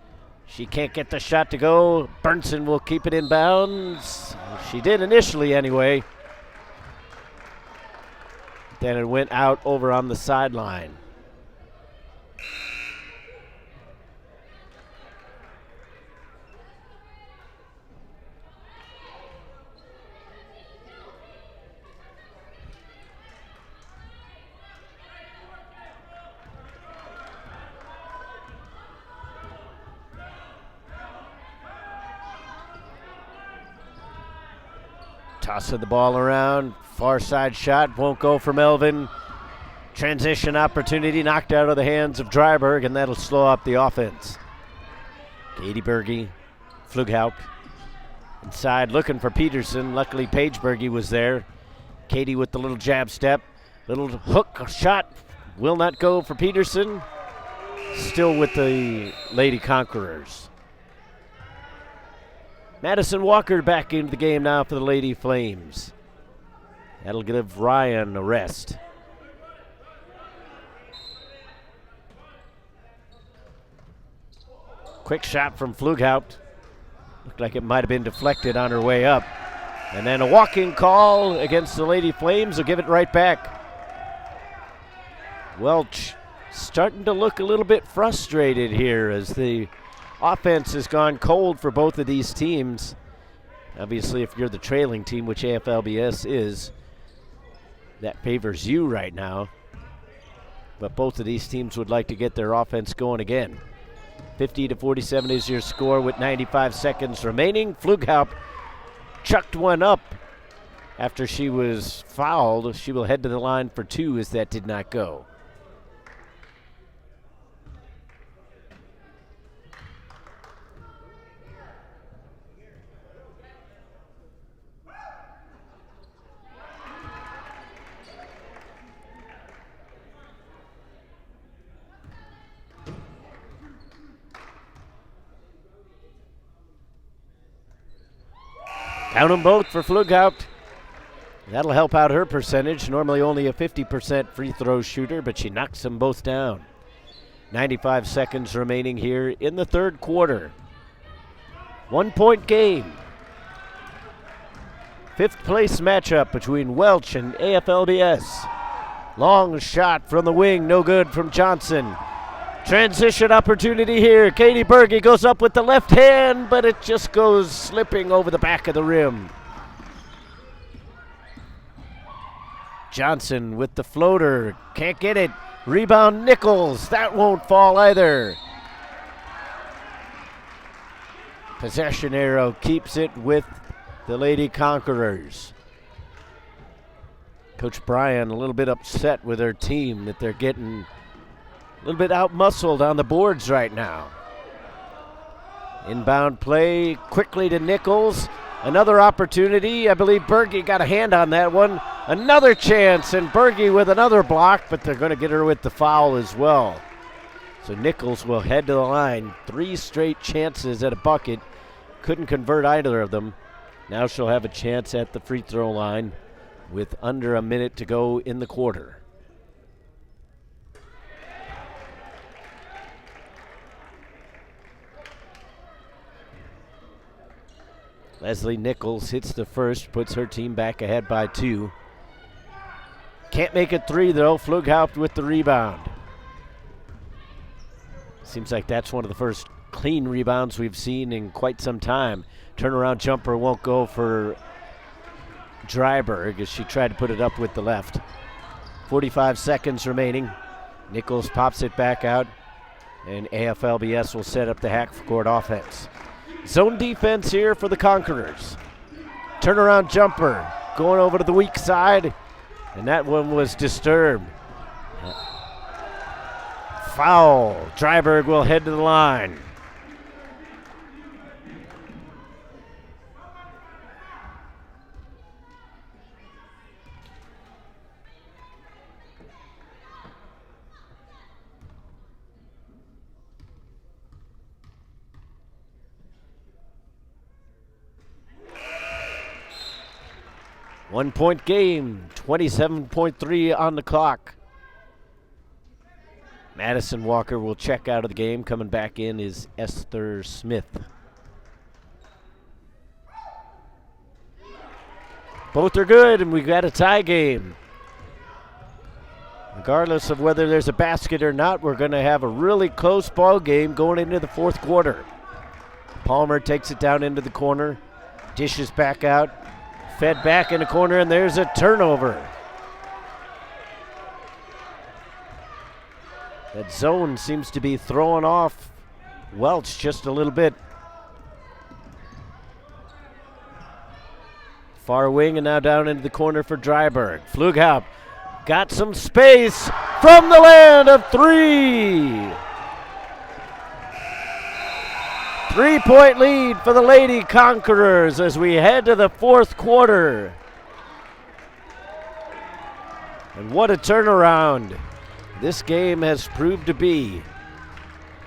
A: She can't get the shot to go. Berntsen will keep it in bounds. She did initially anyway. Then it went out over on the sideline. Tossing the ball around. Far side shot won't go for Melvin. Transition opportunity knocked out of the hands of Dryberg, and that'll slow up the offense. Katie Berge, Pflughaupt inside looking for Peterson. Luckily, Paige Berge was there. Katie with the little jab step. Little hook shot will not go for Peterson. Still with the Lady Conquerors. Madison Walker back into the game now for the Lady Flames. That'll give Ryan a rest. Quick shot from Pflughaupt. Looked like it might have been deflected on her way up. And then a walking call against the Lady Flames will give it right back. Welch starting to look a little bit frustrated here as the offense has gone cold for both of these teams. Obviously, if you're the trailing team, which AFLBS is, that favors you right now. But both of these teams would like to get their offense going again. 50-47 is your score with 95 seconds remaining. Pflughaupt chucked one up after she was fouled. She will head to the line for 2 as that did not go. Count them both for Pflughaupt. That'll help out her percentage. Normally only a 50% free throw shooter, but she knocks them both down. 95 seconds remaining here in the third quarter. 1-point game. 5th place matchup between Welch and AFLBS. Long shot from the wing, no good from Johnson. Transition opportunity here. Katie Berge goes up with the left hand, but it just goes slipping over the back of the rim. Johnson with the floater. Can't get it. Rebound Nichols. That won't fall either. Possession arrow keeps it with the Lady Conquerors. Coach Bryan a little bit upset with her team that they're getting a little bit out-muscled on the boards right now. Inbound play quickly to Nichols. Another opportunity. I believe Berge got a hand on that one. Another chance, and Berge with another block, but they're going to get her with the foul as well. So Nichols will head to the line. 3 straight chances at a bucket. Couldn't convert either of them. Now she'll have a chance at the free throw line with under a minute to go in the quarter. Leslie Nichols hits the first, puts her team back ahead by 2. Can't make it 3 though. Pflughaupt with the rebound. Seems like that's one of the first clean rebounds we've seen in quite some time. Turnaround jumper won't go for Dryberg as she tried to put it up with the left. 45 seconds remaining. Nichols pops it back out, and AFLBS will set up the half-court offense. Zone defense here for the Conquerors. Turnaround jumper going over to the weak side, and that one was disturbed. Foul. Dryberg will head to the line. One-point game, 27.3 on the clock. Madison Walker will check out of the game. Coming back in is Esther Smith. Both are good, and we've got a tie game. Regardless of whether there's a basket or not, we're going to have a really close ball game going into the fourth quarter. Palmer takes it down into the corner, dishes back out, fed back in the corner, and there's a turnover. That zone seems to be throwing off Welch just a little bit. Far wing and now down into the corner for Dryberg. Pflughaupt got some space from the land of 3. 3-point lead for the Lady Conquerors as we head to the fourth quarter. And what a turnaround this game has proved to be.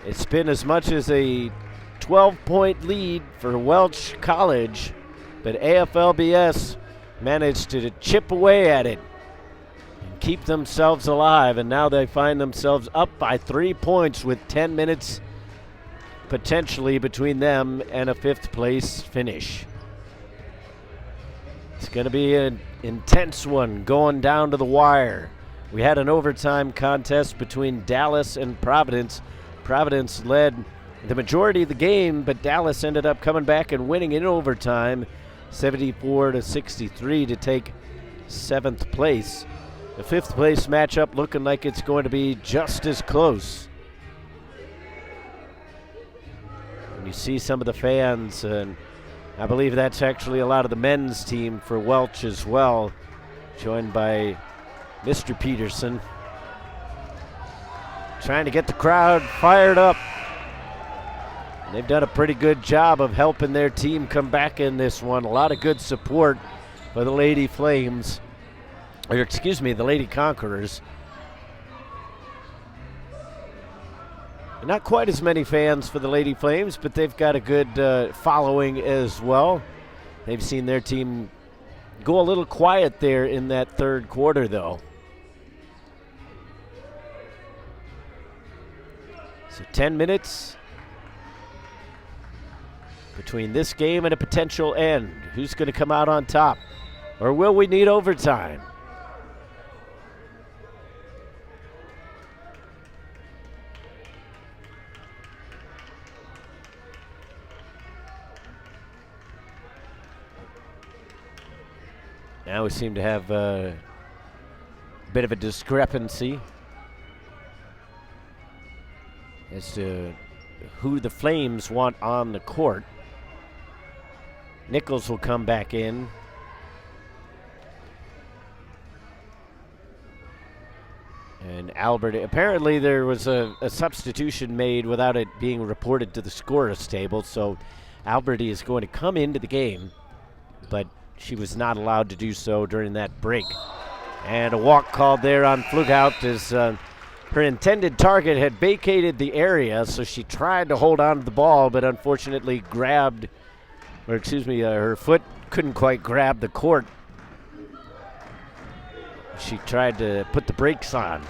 A: It's been as much as a 12-point lead for Welch College, but AFLBS managed to chip away at it and keep themselves alive, and now they find themselves up by 3 points with 10 minutes potentially between them and a 5th place finish. It's going to be an intense one going down to the wire. We had an overtime contest between Dallas and Providence. Providence led the majority of the game, but Dallas ended up coming back and winning in overtime, 74-63 to take 7th place. The 5th place matchup looking like it's going to be just as close. And you see some of the fans, and I believe that's actually a lot of the men's team for Welch as well, joined by Mr. Peterson, trying to get the crowd fired up. And they've done a pretty good job of helping their team come back in this one. A lot of good support for the Lady Flames, or excuse me, the Lady Conquerors. Not quite as many fans for the Lady Flames, but they've got a good following as well. They've seen their team go a little quiet there in that third quarter, though. So 10 minutes between this game and a potential end. Who's going to come out on top? Or will we need overtime? Now we seem to have a bit of a discrepancy as to who the Flames want on the court. Nichols will come back in. And Albert, apparently there was a substitution made without it being reported to the scorer's table, so Alberti is going to come into the game. but she was not allowed to do so during that break. And a walk called there on Flughout as her intended target had vacated the area, so she tried to hold on to the ball, but unfortunately her foot couldn't quite grab the court. She tried to put the brakes on.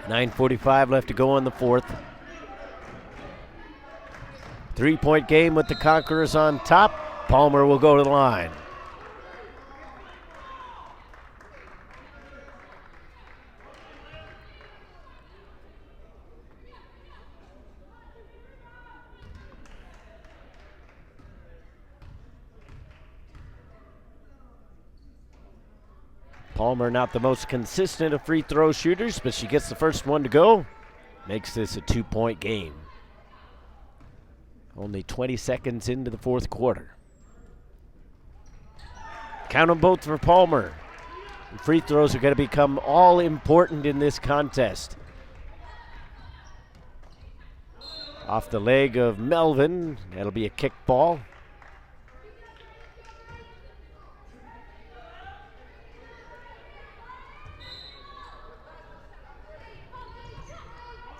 A: 9:45 left to go in the fourth. 3-point game with the Conquerors on top. Palmer will go to the line. Palmer not the most consistent of free throw shooters, but she gets the first one to go. Makes this a 2-point game. Only 20 seconds into the fourth quarter. Count them both for Palmer. And free throws are going to become all important in this contest. Off the leg of Melvin, that'll be a kick ball.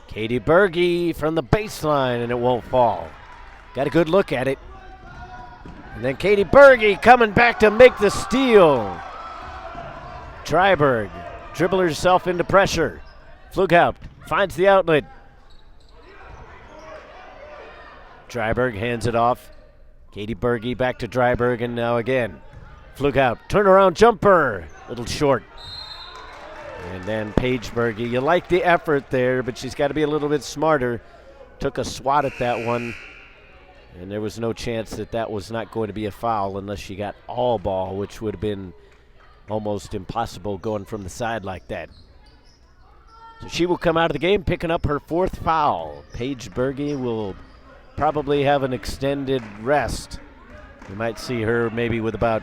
A: Katie Berge from the baseline, and it won't fall. Got a good look at it. And then Katie Berge coming back to make the steal. Dryberg dribbles herself into pressure. Flughout finds the outlet. Dryberg hands it off. Katie Berge back to Dryberg, and now again. Flughout, turnaround jumper. Little short. And then Paige Berge, you like the effort there, but she's got to be a little bit smarter. Took a swat at that one, and there was no chance that that was not going to be a foul unless she got all ball, which would have been almost impossible going from the side like that. So she will come out of the game picking up her fourth foul. Paige Berge will probably have an extended rest. You might see her maybe with about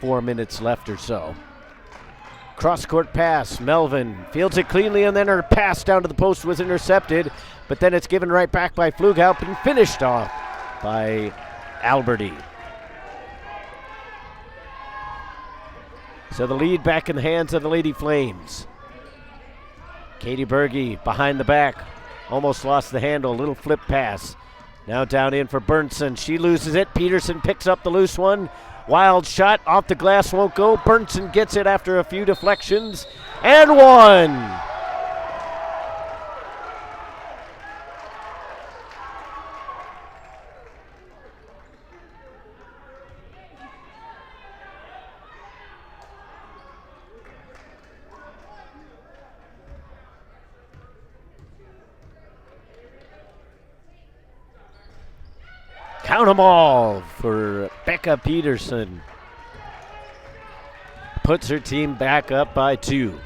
A: 4 minutes left or so. Cross-court pass, Melvin fields it cleanly, and then her pass down to the post was intercepted, but then it's given right back by Flughout and finished off by Alberti. So the lead back in the hands of the Lady Flames. Katie Berge behind the back, almost lost the handle, a little flip pass. Now down in for Bernson, she loses it, Peterson picks up the loose one. Wild shot off the glass, won't go. Bernson gets it after a few deflections, and one. Count them all for Becca Peterson. Puts her team back up by 2.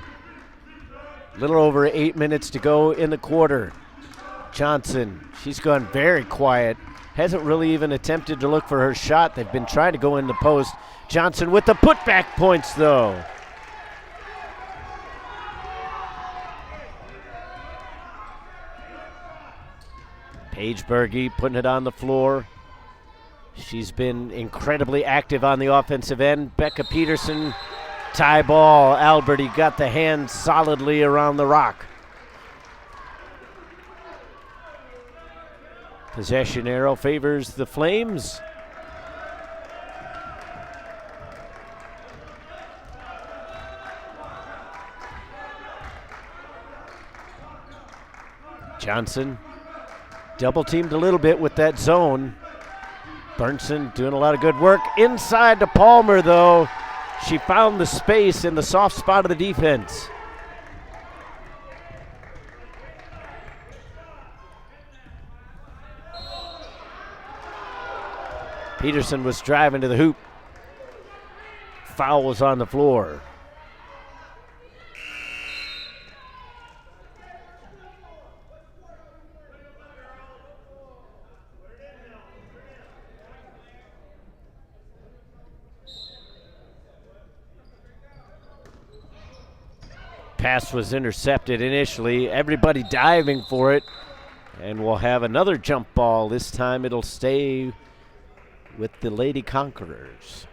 A: Little over 8 minutes to go in the quarter. Johnson, she's gone very quiet. Hasn't really even attempted to look for her shot. They've been trying to go in the post. Johnson with the putback points, though. Paige Berge putting it on the floor. She's been incredibly active on the offensive end. Becca Peterson, tie ball. Alberti got the hand solidly around the rock. Possession arrow favors the Flames. Johnson double teamed a little bit with that zone. Bernson doing a lot of good work. Inside to Palmer, though. She found the space in the soft spot of the defense. Peterson was driving to the hoop. Foul was on the floor. Pass was intercepted initially. Everybody diving for it. And we'll have another jump ball. This time it'll stay with the Lady Conquerors.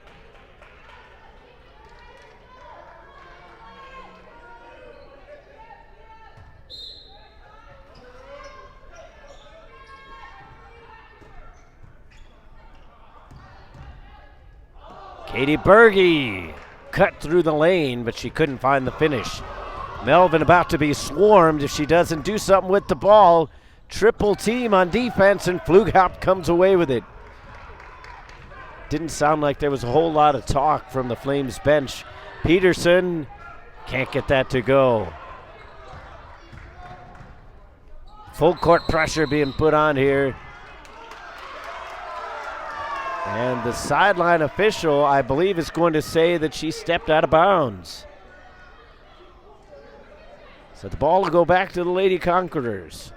A: Katie Berge cut through the lane, but she couldn't find the finish. Melvin about to be swarmed if she doesn't do something with the ball. Triple team on defense, and Pflughaupt comes away with it. Didn't sound like there was a whole lot of talk from the Flames bench. Peterson can't get that to go. Full court pressure being put on here. And the sideline official, I believe, is going to say that she stepped out of bounds. So the ball will go back to the Lady Conquerors.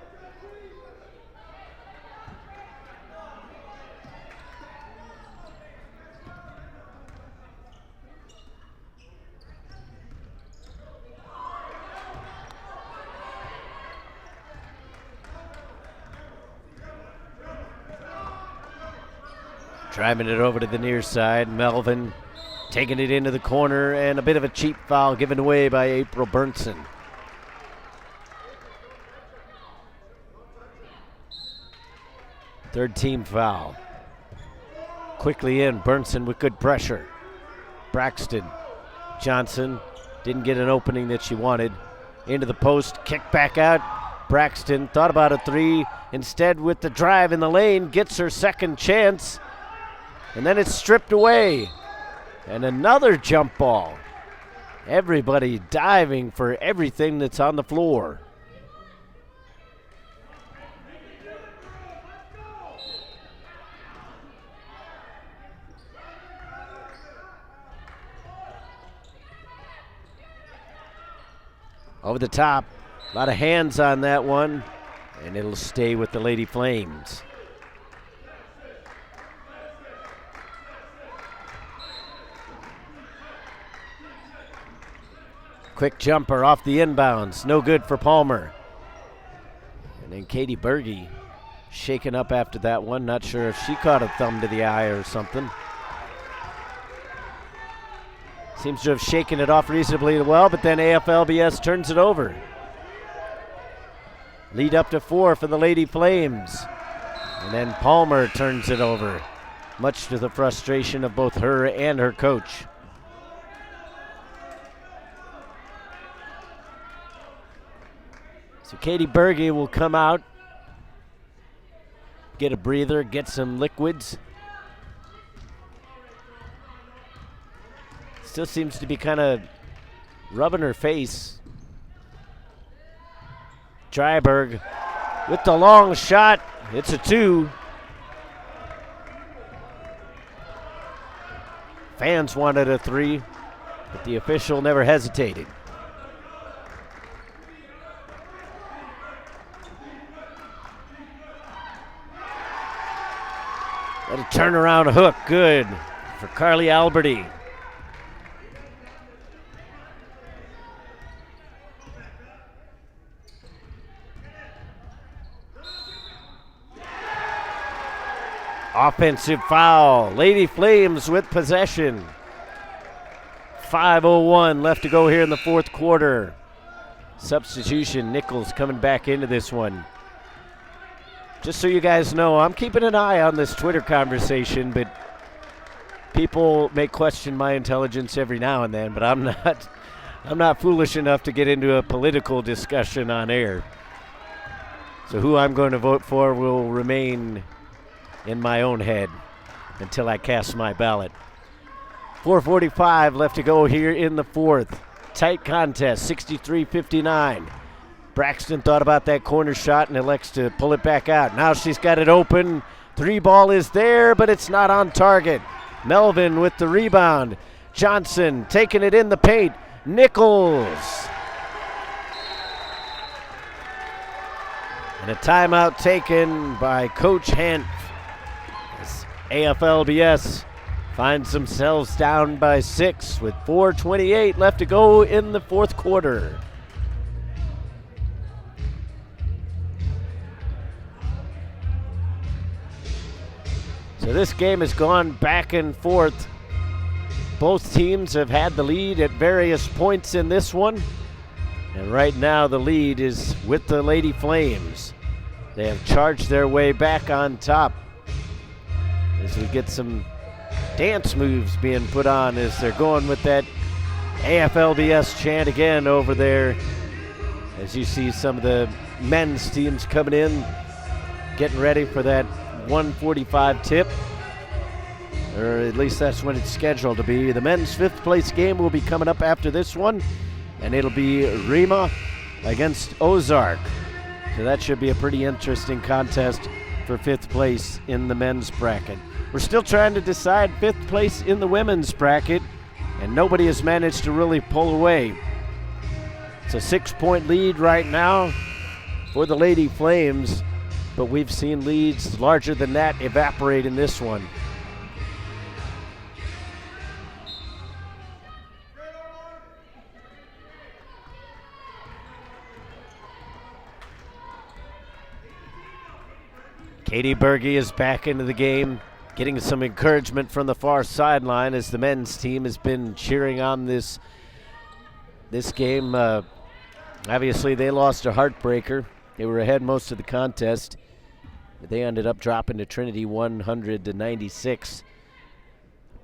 A: Driving it over to the near side. Melvin taking it into the corner, and a bit of a cheap foul given away by April Burnson. Third team foul. Quickly in, Burnson with good pressure. Braxton, Johnson didn't get an opening that she wanted. Into the post, kick back out. Braxton thought about a three. Instead, with the drive in the lane, gets her second chance. And then it's stripped away. And another jump ball. Everybody diving for everything that's on the floor. Over the top, a lot of hands on that one, and it'll stay with the Lady Flames. Quick jumper off the inbounds, no good for Palmer. And then Katie Berge shaken up after that one, not sure if she caught a thumb to the eye or something. Seems to have shaken it off reasonably well, but then AFLBS turns it over. Lead up to 4 for the Lady Flames. And then Palmer turns it over, much to the frustration of both her and her coach. So Katie Berge will come out, get a breather, get some liquids. Still seems to be kind of rubbing her face. Dryberg with the long shot. It's a 2. Fans wanted a 3, but the official never hesitated. Let a turnaround hook, good for Carly Alberti. Offensive foul. Lady Flames with possession. 5:01 left to go here in the fourth quarter. Substitution, Nichols coming back into this one. Just so you guys know, I'm keeping an eye on this Twitter conversation, but people may question my intelligence every now and then, but I'm not foolish enough to get into a political discussion on air. So who I'm going to vote for will remain in my own head until I cast my ballot. 4:45 left to go here in the fourth. Tight contest, 63-59. Braxton thought about that corner shot and elects to pull it back out. Now she's got it open. 3 ball is there, but it's not on target. Melvin with the rebound. Johnson taking it in the paint. Nichols. And a timeout taken by Coach Hanf. AFLBS finds themselves down by 6 with 4:28 left to go in the fourth quarter. So this game has gone back and forth. Both teams have had the lead at various points in this one. And right now the lead is with the Lady Flames. They have charged their way back on top. As we get some dance moves being put on as they're going with that AFLBS chant again over there. As you see some of the men's teams coming in, getting ready for that 1:45 tip. Or at least that's when it's scheduled to be. The men's 5th place game will be coming up after this one, and it'll be Rima against Ozark. So that should be a pretty interesting contest for 5th place in the men's bracket. We're still trying to decide 5th place in the women's bracket, and nobody has managed to really pull away. It's a 6-point lead right now for the Lady Flames, but we've seen leads larger than that evaporate in this one. Katie Berge is back into the game, getting some encouragement from the far sideline as the men's team has been cheering on this game. Obviously, they lost a heartbreaker. They were ahead most of the contest. They ended up dropping to Trinity 100-96.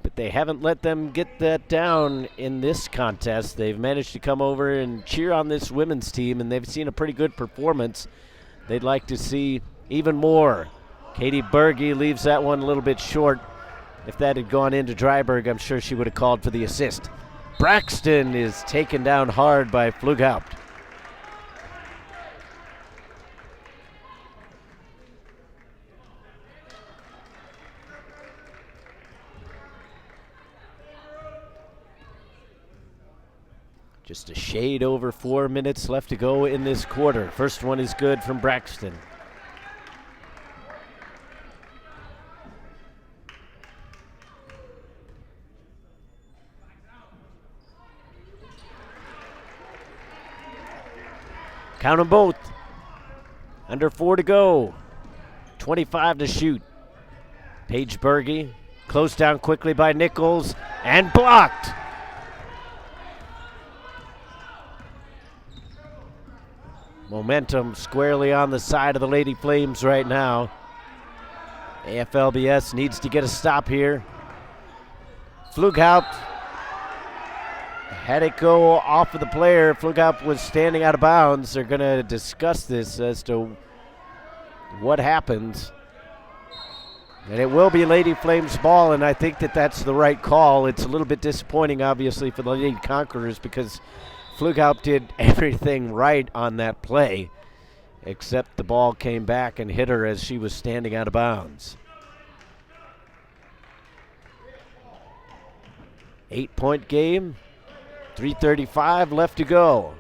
A: But they haven't let them get that down in this contest. They've managed to come over and cheer on this women's team, and they've seen a pretty good performance. They'd like to see even more. Katie Berge leaves that one a little bit short. If that had gone into Dryburgh, I'm sure she would have called for the assist. Braxton is taken down hard by Pflughaupt. Just a shade over 4 minutes left to go in this quarter. First one is good from Braxton. Count them both. Under 4 to go. 25 to shoot. Paige Berge closed down quickly by Nichols and blocked. Momentum squarely on the side of the Lady Flames right now. AFLBS needs to get a stop here. Pflughaupt had it go off of the player. Pflughaupt was standing out of bounds. They're going to discuss this as to what happens. And it will be Lady Flames ball, and I think that that's the right call. It's a little bit disappointing, obviously, for the Lady Conquerors because Pflughaupt did everything right on that play, except the ball came back and hit her as she was standing out of bounds. 8-point game, 3:35 left to go.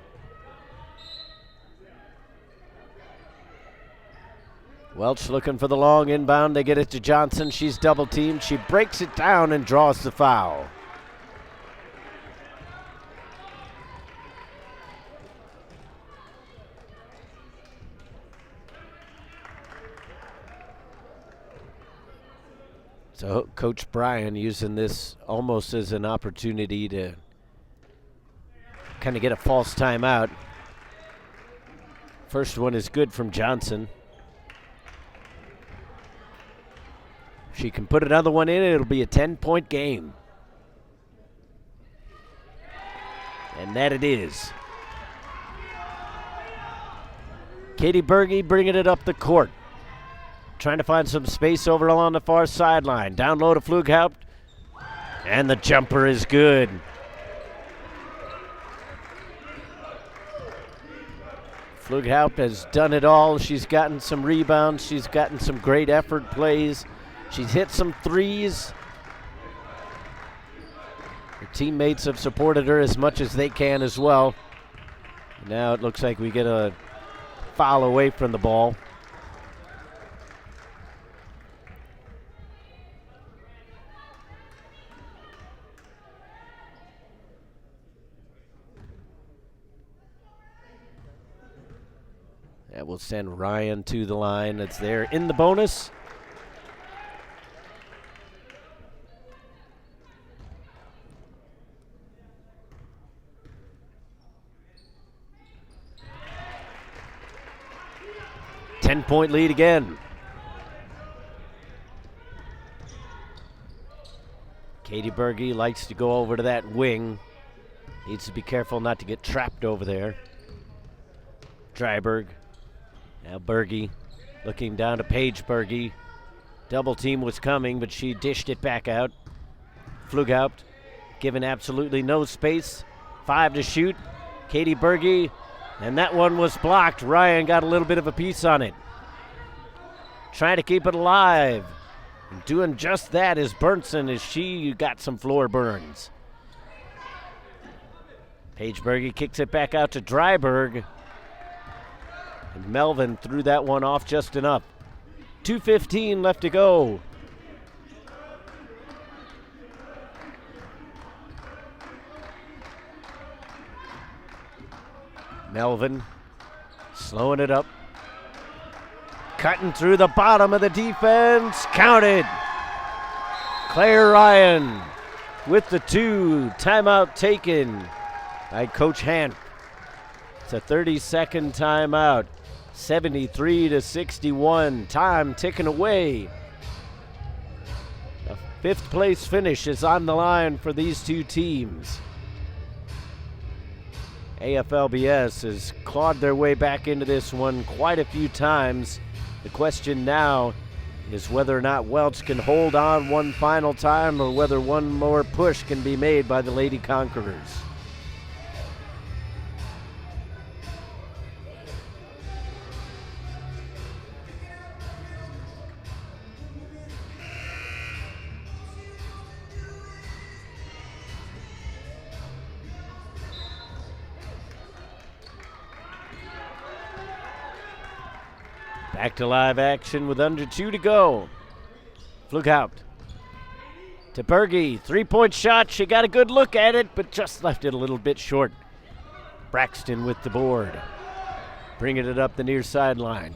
A: Welch looking for the long inbound. They get it to Johnson. She's double teamed. She breaks it down and draws the foul. So Coach Bryan using this almost as an opportunity to kind of get a false timeout. First one is good from Johnson. If she can put another one in, it'll be a 10-point game. And that it is. Katie Berge bringing it up the court. Trying to find some space over along the far sideline. Down low to Pflughaupt. And the jumper is good. Pflughaupt has done it all. She's gotten some rebounds. She's gotten some great effort plays. She's hit some threes. Her teammates have supported her as much as they can as well. Now it looks like we get a foul away from the ball. That will send Ryan to the line. That's there in the bonus. 10-point lead again. Katie Berge likes to go over to that wing. Needs to be careful not to get trapped over there. Dryberg. Now Berge looking down to Paige Berge. Double team was coming, but she dished it back out. Pflughaupt given absolutely no space. 5 to shoot. Katie Berge, and that one was blocked. Ryan got a little bit of a piece on it. Trying to keep it alive. And doing just that is Burnson as she got some floor burns. Paige Berge kicks it back out to Dryberg. And Melvin threw that one off just enough. 2:15 left to go. Melvin slowing it up. Cutting through the bottom of the defense. Counted. Claire Ryan with the 2. Timeout taken by Coach Hant. It's a 30-second timeout. 73-61. Time ticking away. A 5th place finish is on the line for these two teams. AFLBS has clawed their way back into this one quite a few times. The question now is whether or not Welch can hold on one final time or whether one more push can be made by the Lady Conquerors. Back to live action with under 2 to go. Pflughaupt to Berge. 3-point shot. She got a good look at it, but just left it a little bit short. Braxton with the board. Bringing it up the near sideline.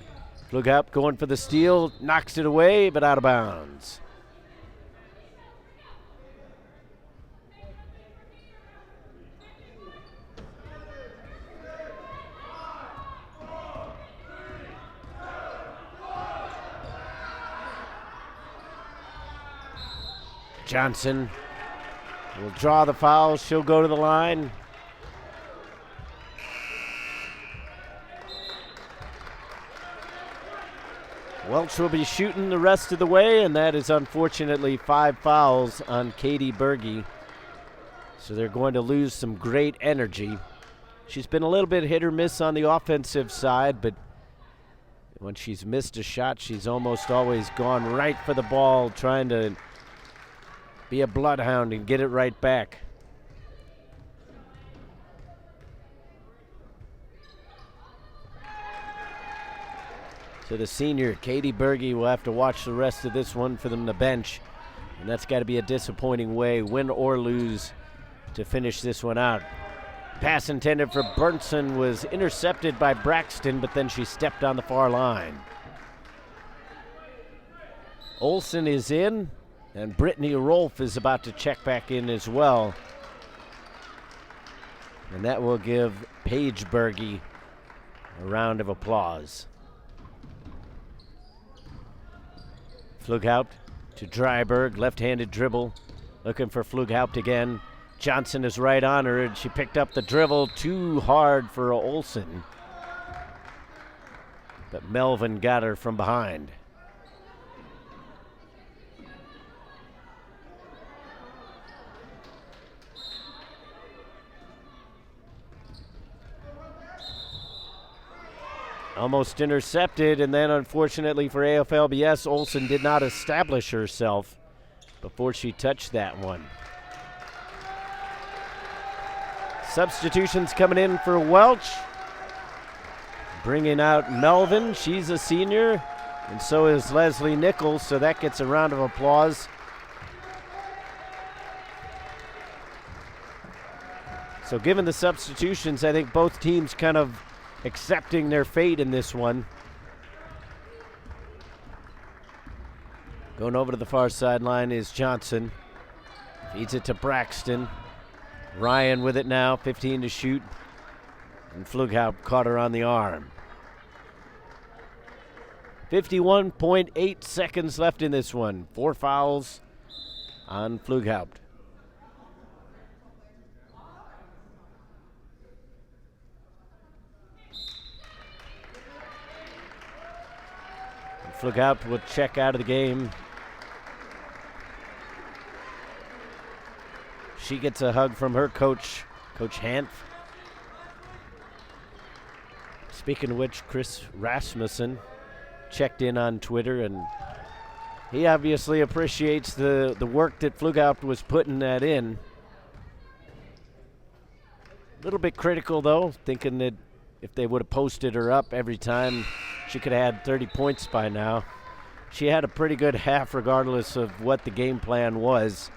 A: Pflughaupt going for the steal. Knocks it away, but out of bounds. Johnson will draw the foul. She'll go to the line. Welch will be shooting the rest of the way, and that is unfortunately 5 fouls on Katie Berge. So they're going to lose some great energy. She's been a little bit hit or miss on the offensive side, but when she's missed a shot, she's almost always gone right for the ball, trying to be a bloodhound and get it right back. So the senior, Katie Berge, will have to watch the rest of this one for them to bench. And that's got to be a disappointing way, win or lose, to finish this one out. Pass intended for Burnson was intercepted by Braxton, but then she stepped on the far line. Olsen is in. And Brittany Rolfe is about to check back in as well. And that will give Paige Berge a round of applause. Pflughaupt to Dryberg, left-handed dribble. Looking for Pflughaupt again. Johnson is right on her, and she picked up the dribble too hard for Olsen. But Melvin got her from behind. Almost intercepted, and then unfortunately for AFLBS, Olsen did not establish herself before she touched that one. Substitutions coming in for Welch. Bringing out Melvin, she's a senior, and so is Leslie Nichols, so that gets a round of applause. So given the substitutions, I think both teams kind of accepting their fate in this one. Going over to the far sideline is Johnson. Feeds it to Braxton. Ryan with it now, 15 to shoot. And Pflughaupt caught her on the arm. 51.8 seconds left in this one. 4 fouls on Pflughaupt. Pflughaupt will check out of the game. She gets a hug from her coach, Coach Hanf. Speaking of which, Chris Rasmussen checked in on Twitter, and he obviously appreciates the work that Pflughaupt was putting that in. A little bit critical, though, thinking that if they would have posted her up every time, she could have had 30 points by now. She had a pretty good half regardless of what the game plan was.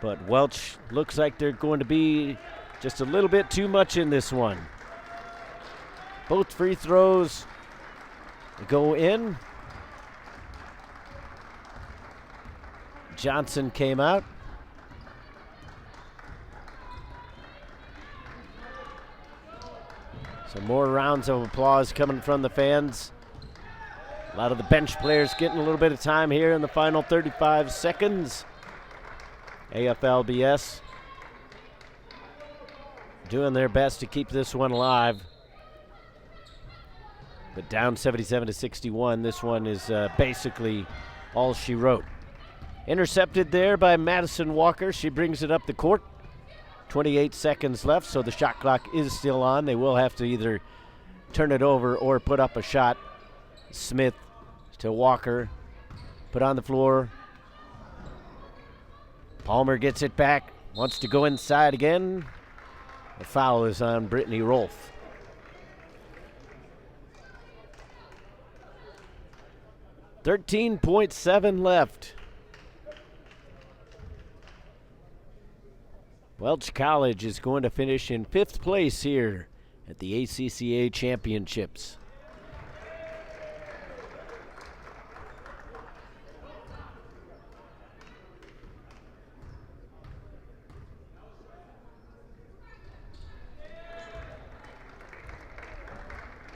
A: But Welch looks like they're going to be just a little bit too much in this one. Both free throws go in. Johnson came out. So more rounds of applause coming from the fans. A lot of the bench players getting a little bit of time here in the final 35 seconds. AFLBS doing their best to keep this one alive. But down 77-61, this one is basically all she wrote. Intercepted there by Madison Walker. She brings it up the court. 28 seconds left, so the shot clock is still on. They will have to either turn it over or put up a shot. Smith to Walker. Put on the floor. Palmer gets it back. Wants to go inside again. The foul is on Brittany Rolfe. .7 left. Welch College is going to finish in 5th place here at the ACCA Championships.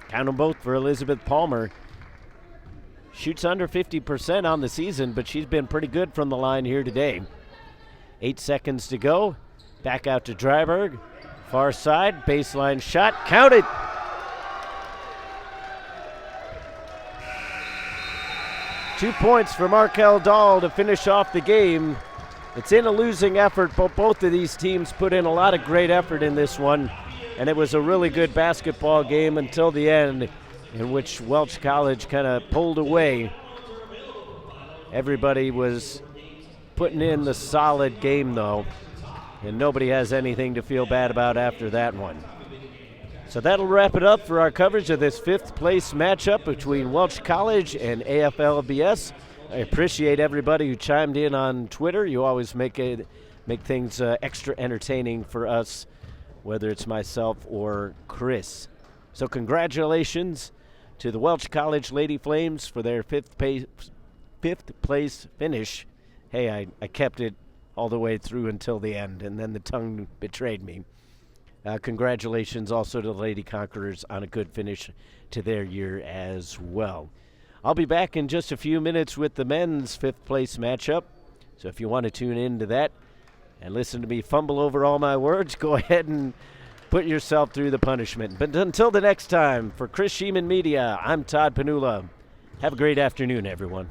A: Count them both for Elizabeth Palmer. Shoots under 50% on the season, but she's been pretty good from the line here today. 8 seconds to go. Back out to Dryberg. Far side, baseline shot, counted. Two points for Markel Dahl to finish off the game. It's in a losing effort, but both of these teams put in a lot of great effort in this one. And it was a really good basketball game until the end, in which Welch College kind of pulled away. Everybody was putting in the solid game, though, and nobody has anything to feel bad about after that one. So that'll wrap it up for our coverage of this 5th place matchup between Welch College and AFLBS. I appreciate everybody who chimed in on Twitter. You always make things extra entertaining for us, whether it's myself or Chris. So congratulations to the Welch College Lady Flames for their 5th place finish. Hey, I kept it all the way through until the end, and then the tongue betrayed me. Congratulations also to the Lady Conquerors on a good finish to their year as well. I'll be back in just a few minutes with the men's 5th place matchup. So if you want to tune into that and listen to me fumble over all my words, go ahead and put yourself through the punishment. But until the next time, for Chris Sheeman Media, I'm Todd Panula. Have a great afternoon, everyone.